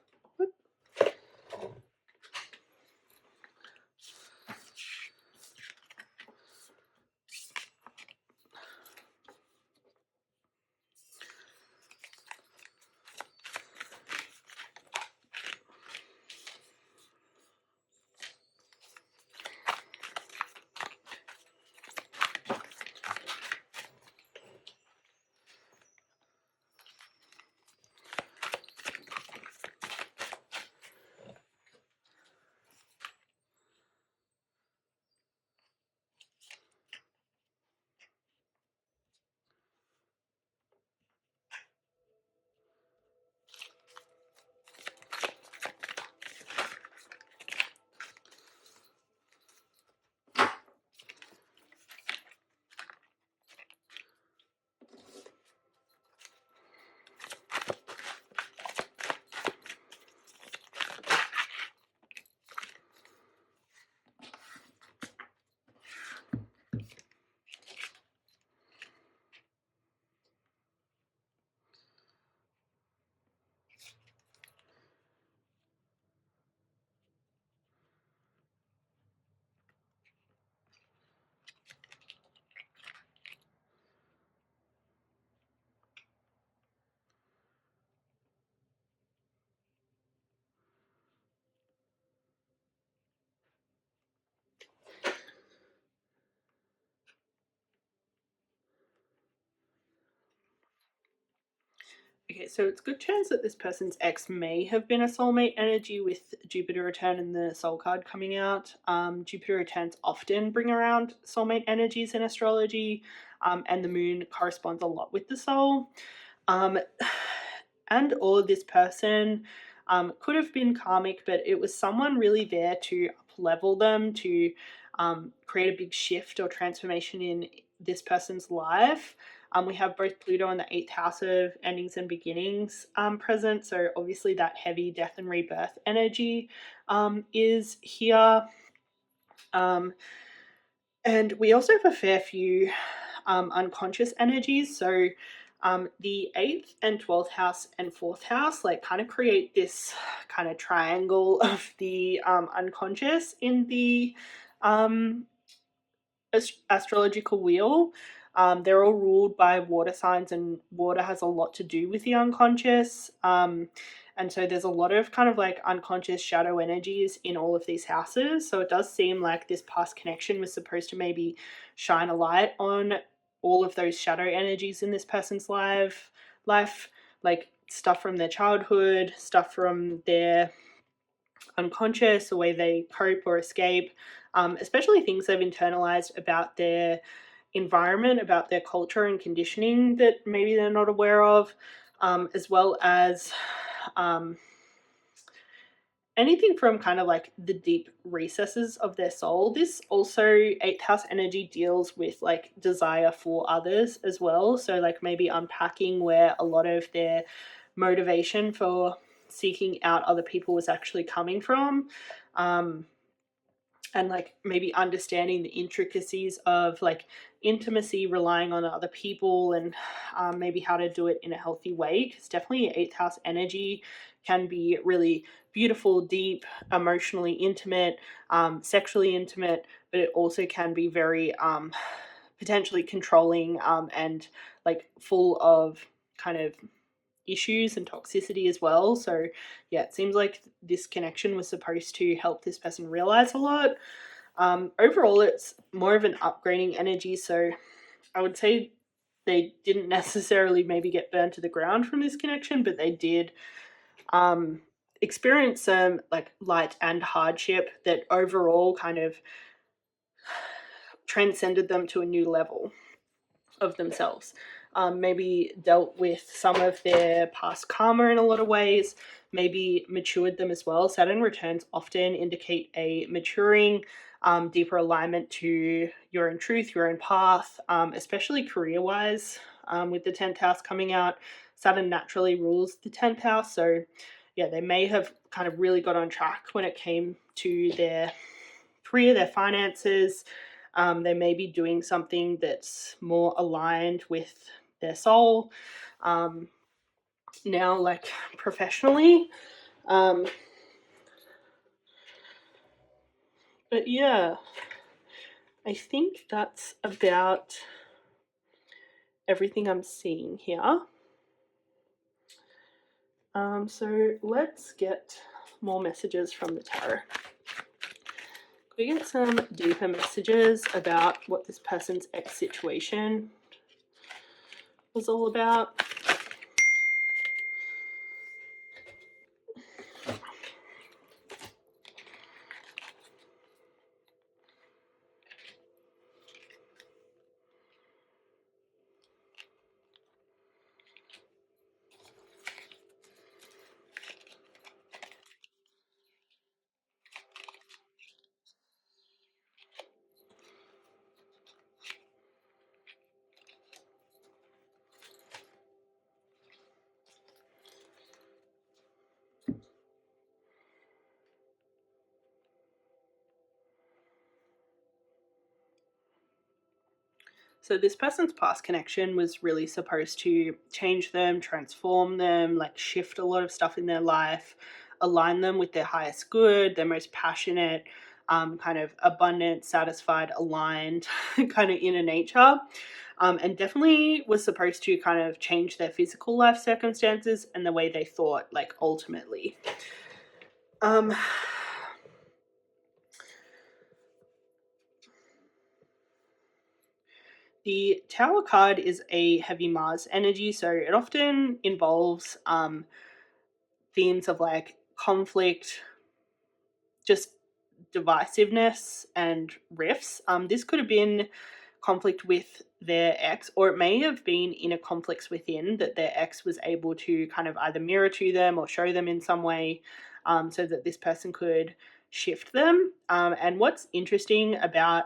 Okay, so it's a good chance that this person's ex may have been a soulmate energy with Jupiter return and the soul card coming out. Jupiter returns often bring around soulmate energies in astrology, and the moon corresponds a lot with the soul. And or this person could have been karmic, but it was someone really there to up-level them, to create a big shift or transformation in this person's life. We have both Pluto in the 8th house of endings and beginnings present, so obviously that heavy death and rebirth energy is here. And we also have a fair few unconscious energies, so the 8th and 12th house and 4th house like kind of create this kind of triangle of the unconscious in the astrological wheel. They're all ruled by water signs, and water has a lot to do with the unconscious. And so there's a lot of kind of like unconscious shadow energies in all of these houses. So it does seem like this past connection was supposed to maybe shine a light on all of those shadow energies in this person's life, like stuff from their childhood, stuff from their unconscious, the way they cope or escape, especially things they've internalized about their environment, about their culture and conditioning that maybe they're not aware of, as well as anything from kind of like the deep recesses of their soul. This also 8th house energy deals with like desire for others as well. So like maybe unpacking where a lot of their motivation for seeking out other people was actually coming from. And like maybe understanding the intricacies of like intimacy, relying on other people, and maybe how to do it in a healthy way, because definitely 8th house energy can be really beautiful, deep, emotionally intimate, sexually intimate, but it also can be very potentially controlling, and like full of kind of issues and toxicity as well. So yeah, it seems like this connection was supposed to help this person realize a lot. Overall, it's more of an upgrading energy. So I would say they didn't necessarily maybe get burned to the ground from this connection, but they did experience some like light and hardship that overall kind of transcended them to a new level of themselves. Maybe dealt with some of their past karma in a lot of ways, maybe matured them as well. Saturn returns often indicate a maturing, deeper alignment to your own truth, your own path, especially career wise. With the 10th house coming out, Saturn naturally rules the 10th house. So, yeah, they may have kind of really got on track when it came to their career, their finances. They may be doing something that's more aligned with their soul. Now, like professionally. But yeah, I think that's about everything I'm seeing here. So let's get more messages from the tarot. We get some deeper messages about what this person's ex situation was all about. So this person's past connection was really supposed to change them, transform them, like shift a lot of stuff in their life, align them with their highest good, their most passionate, kind of abundant, satisfied, aligned kind of inner nature. And definitely was supposed to kind of change their physical life circumstances and the way they thought, like ultimately. The Tower card is a heavy Mars energy, so it often involves themes of like conflict, just divisiveness, and rifts. This could have been conflict with their ex, or it may have been inner conflicts within that their ex was able to kind of either mirror to them or show them in some way, so that this person could shift them. And what's interesting about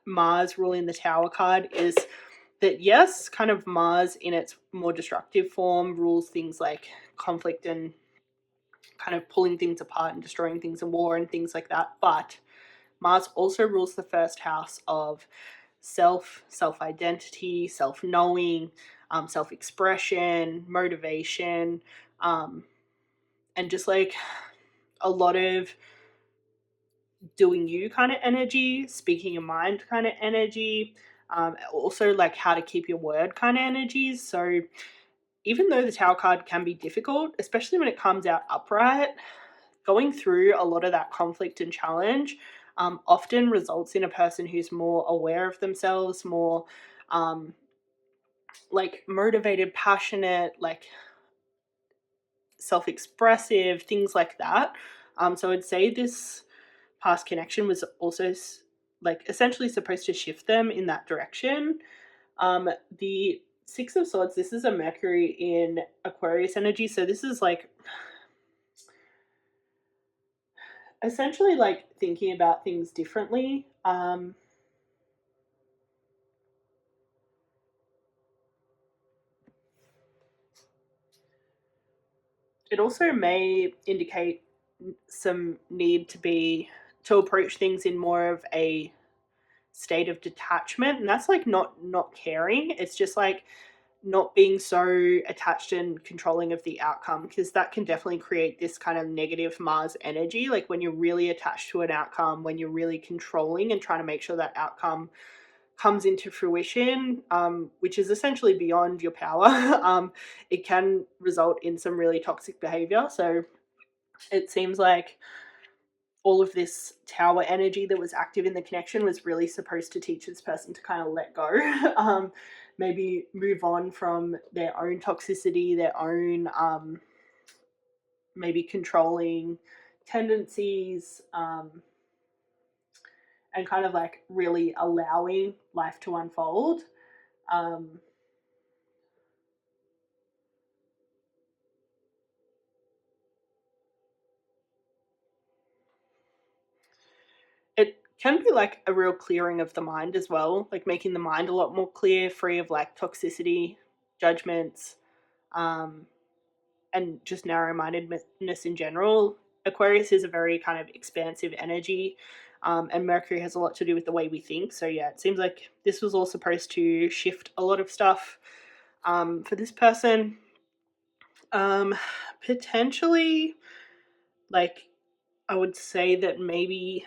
Mars ruling the Tower card is that, yes, kind of Mars in its more destructive form rules things like conflict and kind of pulling things apart and destroying things in war and things like that. But Mars also rules the first house of self-identity, self-knowing, self-expression, motivation, and just like a lot of doing you kind of energy, speaking your mind kind of energy, also like how to keep your word kind of energies. So even though the Tower card can be difficult, especially when it comes out upright, going through a lot of that conflict and challenge often results in a person who's more aware of themselves, more like motivated, passionate, like self-expressive, things like that. So I'd say this past connection was also like essentially supposed to shift them in that direction. The Six of Swords, this is a Mercury in Aquarius energy, so this is like essentially like thinking about things differently. It also may indicate some need to approach things in more of a state of detachment, and that's like not caring. It's just like not being so attached and controlling of the outcome, because that can definitely create this kind of negative Mars energy. Like when you're really attached to an outcome, when you're really controlling and trying to make sure that outcome comes into fruition, which is essentially beyond your power, it can result in some really toxic behavior. So it seems like all of this tower energy that was active in the connection was really supposed to teach this person to kind of let go, maybe move on from their own toxicity, their own maybe controlling tendencies, and kind of like really allowing life to unfold. It can be like a real clearing of the mind as well, like making the mind a lot more clear, free of like toxicity, judgments, um, and just narrow mindedness in general. Aquarius is a very kind of expansive energy, and Mercury has a lot to do with the way we think. So, yeah, it seems like this was all supposed to shift a lot of stuff for this person. Potentially, like, I would say that maybe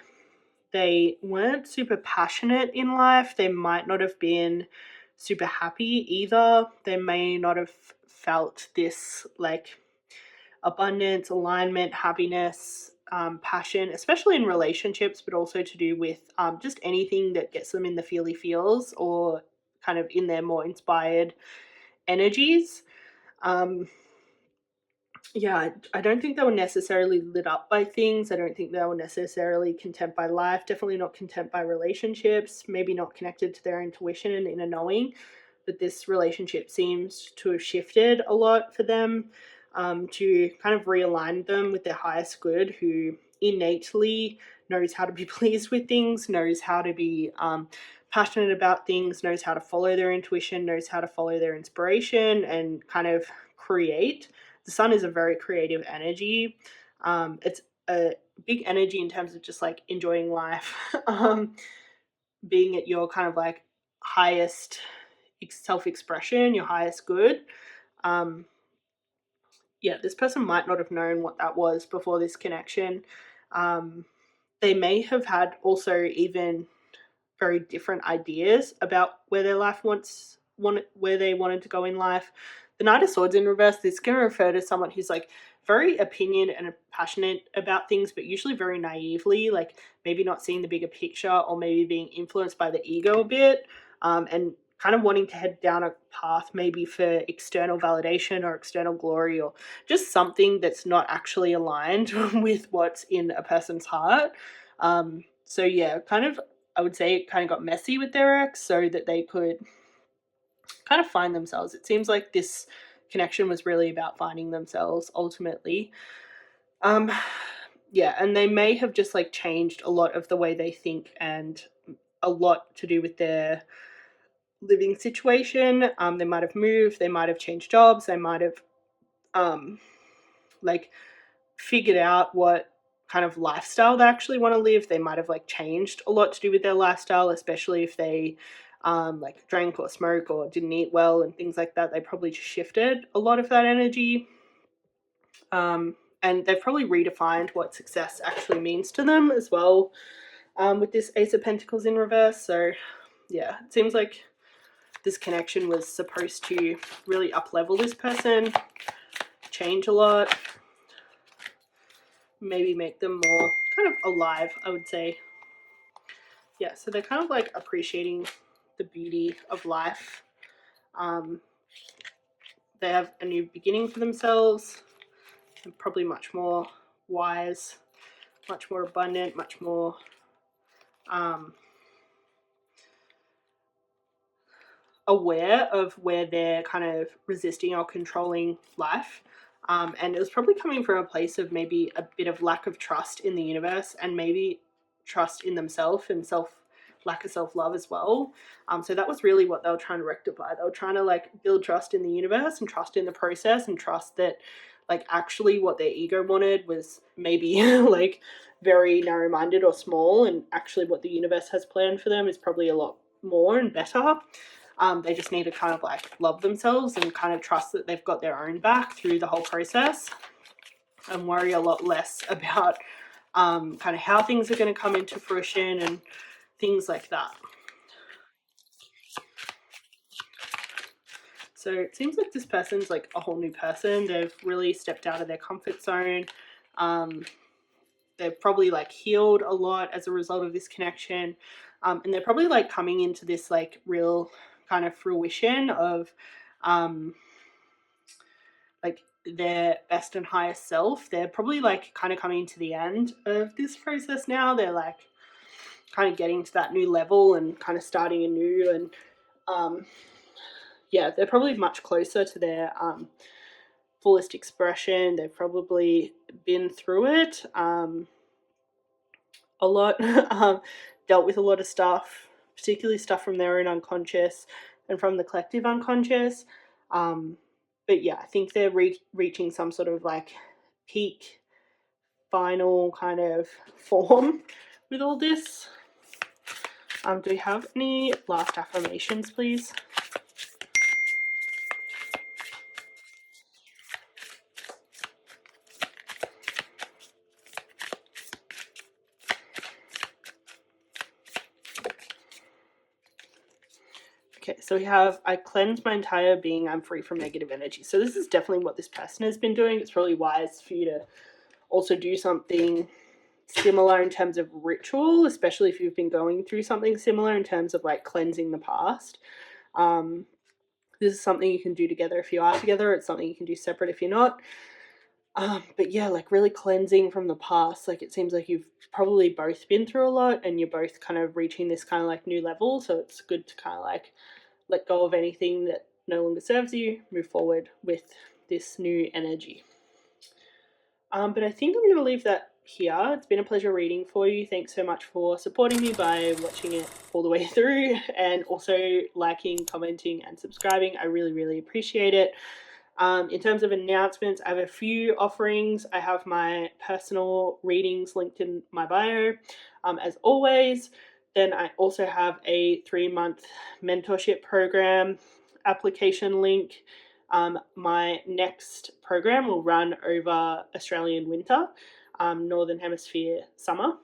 they weren't super passionate in life. They might not have been super happy either. They may not have felt this like abundance, alignment, happiness, passion, especially in relationships, but also to do with just anything that gets them in the feely feels or kind of in their more inspired energies. Um, yeah, I don't think they were necessarily lit up by things. I don't think they were necessarily content by life, definitely not content by relationships, maybe not connected to their intuition and inner knowing. But this relationship seems to have shifted a lot for them, to kind of realign them with their highest good, who innately knows how to be pleased with things, knows how to be passionate about things, knows how to follow their intuition, knows how to follow their inspiration and kind of create. The sun is a very creative energy. It's a big energy in terms of just like enjoying life, being at your kind of like highest self-expression, your highest good. Um, yeah, this person might not have known what that was before this connection. Um, they may have had also even very different ideas about where their life where they wanted to go in life. The Knight of Swords in reverse, this can refer to someone who's like very opinion and passionate about things, but usually very naively, like maybe not seeing the bigger picture or maybe being influenced by the ego a bit, and kind of wanting to head down a path maybe for external validation or external glory or just something that's not actually aligned with what's in a person's heart. So yeah, kind of I would say it kind of got messy with their ex so that they could kind of find themselves. It seems like this connection was really about finding themselves ultimately. Um, yeah, and they may have just like changed a lot of the way they think and a lot to do with their living situation. They might have moved, they might have changed jobs, they might have um, like figured out what kind of lifestyle they actually want to live. They might have like changed a lot to do with their lifestyle, especially if they like drank or smoke or didn't eat well and things like that. They probably just shifted a lot of that energy. And they've probably redefined what success actually means to them as well, with this Ace of Pentacles in reverse. So yeah, it seems like this connection was supposed to really up-level this person, change a lot, maybe make them more kind of alive, I would say. Yeah, so they're kind of like appreciating the beauty of life. Um, they have a new beginning for themselves, and probably much more wise, much more abundant, much more um, aware of where they're kind of resisting or controlling life. And it was probably coming from a place of maybe a bit of lack of trust in the universe and maybe trust in themselves and lack of self-love as well. So that was really what they were trying to rectify. They were trying to like build trust in the universe and trust in the process and trust that like actually what their ego wanted was maybe like very narrow-minded or small, and actually what the universe has planned for them is probably a lot more and better. They just need to kind of like love themselves and kind of trust that they've got their own back through the whole process, and worry a lot less about kind of how things are going to come into fruition and things like that. So it seems like this person's like a whole new person. They've really stepped out of their comfort zone. They've probably like healed a lot as a result of this connection. And they're probably like coming into this like real kind of fruition of like their best and highest self. They're probably like kind of coming to the end of this process now. They're like kind of getting to that new level and kind of starting anew, and yeah, they're probably much closer to their fullest expression. They've probably been through it a lot, dealt with a lot of stuff, particularly stuff from their own unconscious and from the collective unconscious. But yeah, I think they're reaching some sort of like peak, final kind of form with all this. Do we have any last affirmations, please? Okay, so we have, I cleanse my entire being, I'm free from negative energy. So this is definitely what this person has been doing. It's really wise for you to also do something similar in terms of ritual, especially if you've been going through something similar in terms of like cleansing the past. This is something you can do together if you are together. It's something you can do separate if you're not. But yeah, like really cleansing from the past. Like it seems like you've probably both been through a lot and you're both kind of reaching this kind of like new level. So it's good to kind of like let go of anything that no longer serves you, move forward with this new energy. But I think I'm going to leave that here. It's been a pleasure reading for you. Thanks so much for supporting me by watching it all the way through, and also liking, commenting, and subscribing. I really, really appreciate it. In terms of announcements, I have a few offerings. I have my personal readings linked in my bio, as always. Then I also have a 3-month mentorship program application link. My next program will run over Australian winter, Northern Hemisphere summer.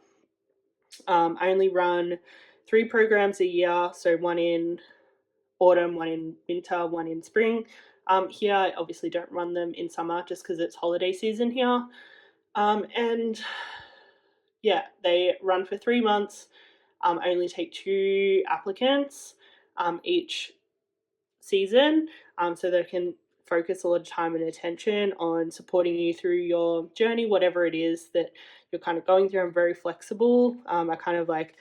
I only run 3 programs a year, so one in autumn, one in winter, one in spring. Here I obviously don't run them in summer just because it's holiday season here. And yeah, they run for 3 months. I only take 2 applicants each season, so they can focus a lot of time and attention on supporting you through your journey, whatever it is that you're kind of going through. I'm very flexible. I kind of like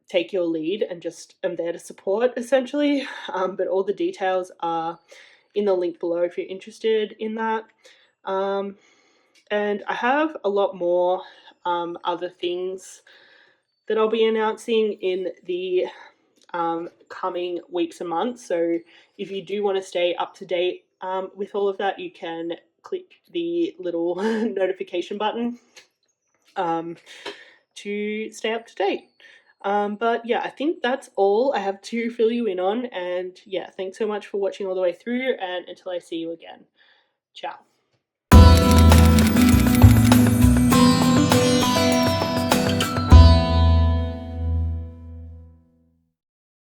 take your lead and just am there to support essentially. But all the details are in the link below if you're interested in that. And I have a lot more other things that I'll be announcing in the coming weeks and months. So if you do want to stay up to date with all of that, you can click the little notification button to stay up to date. But yeah, I think that's all I have to fill you in on. And yeah, thanks so much for watching all the way through, and until I see you again. Ciao.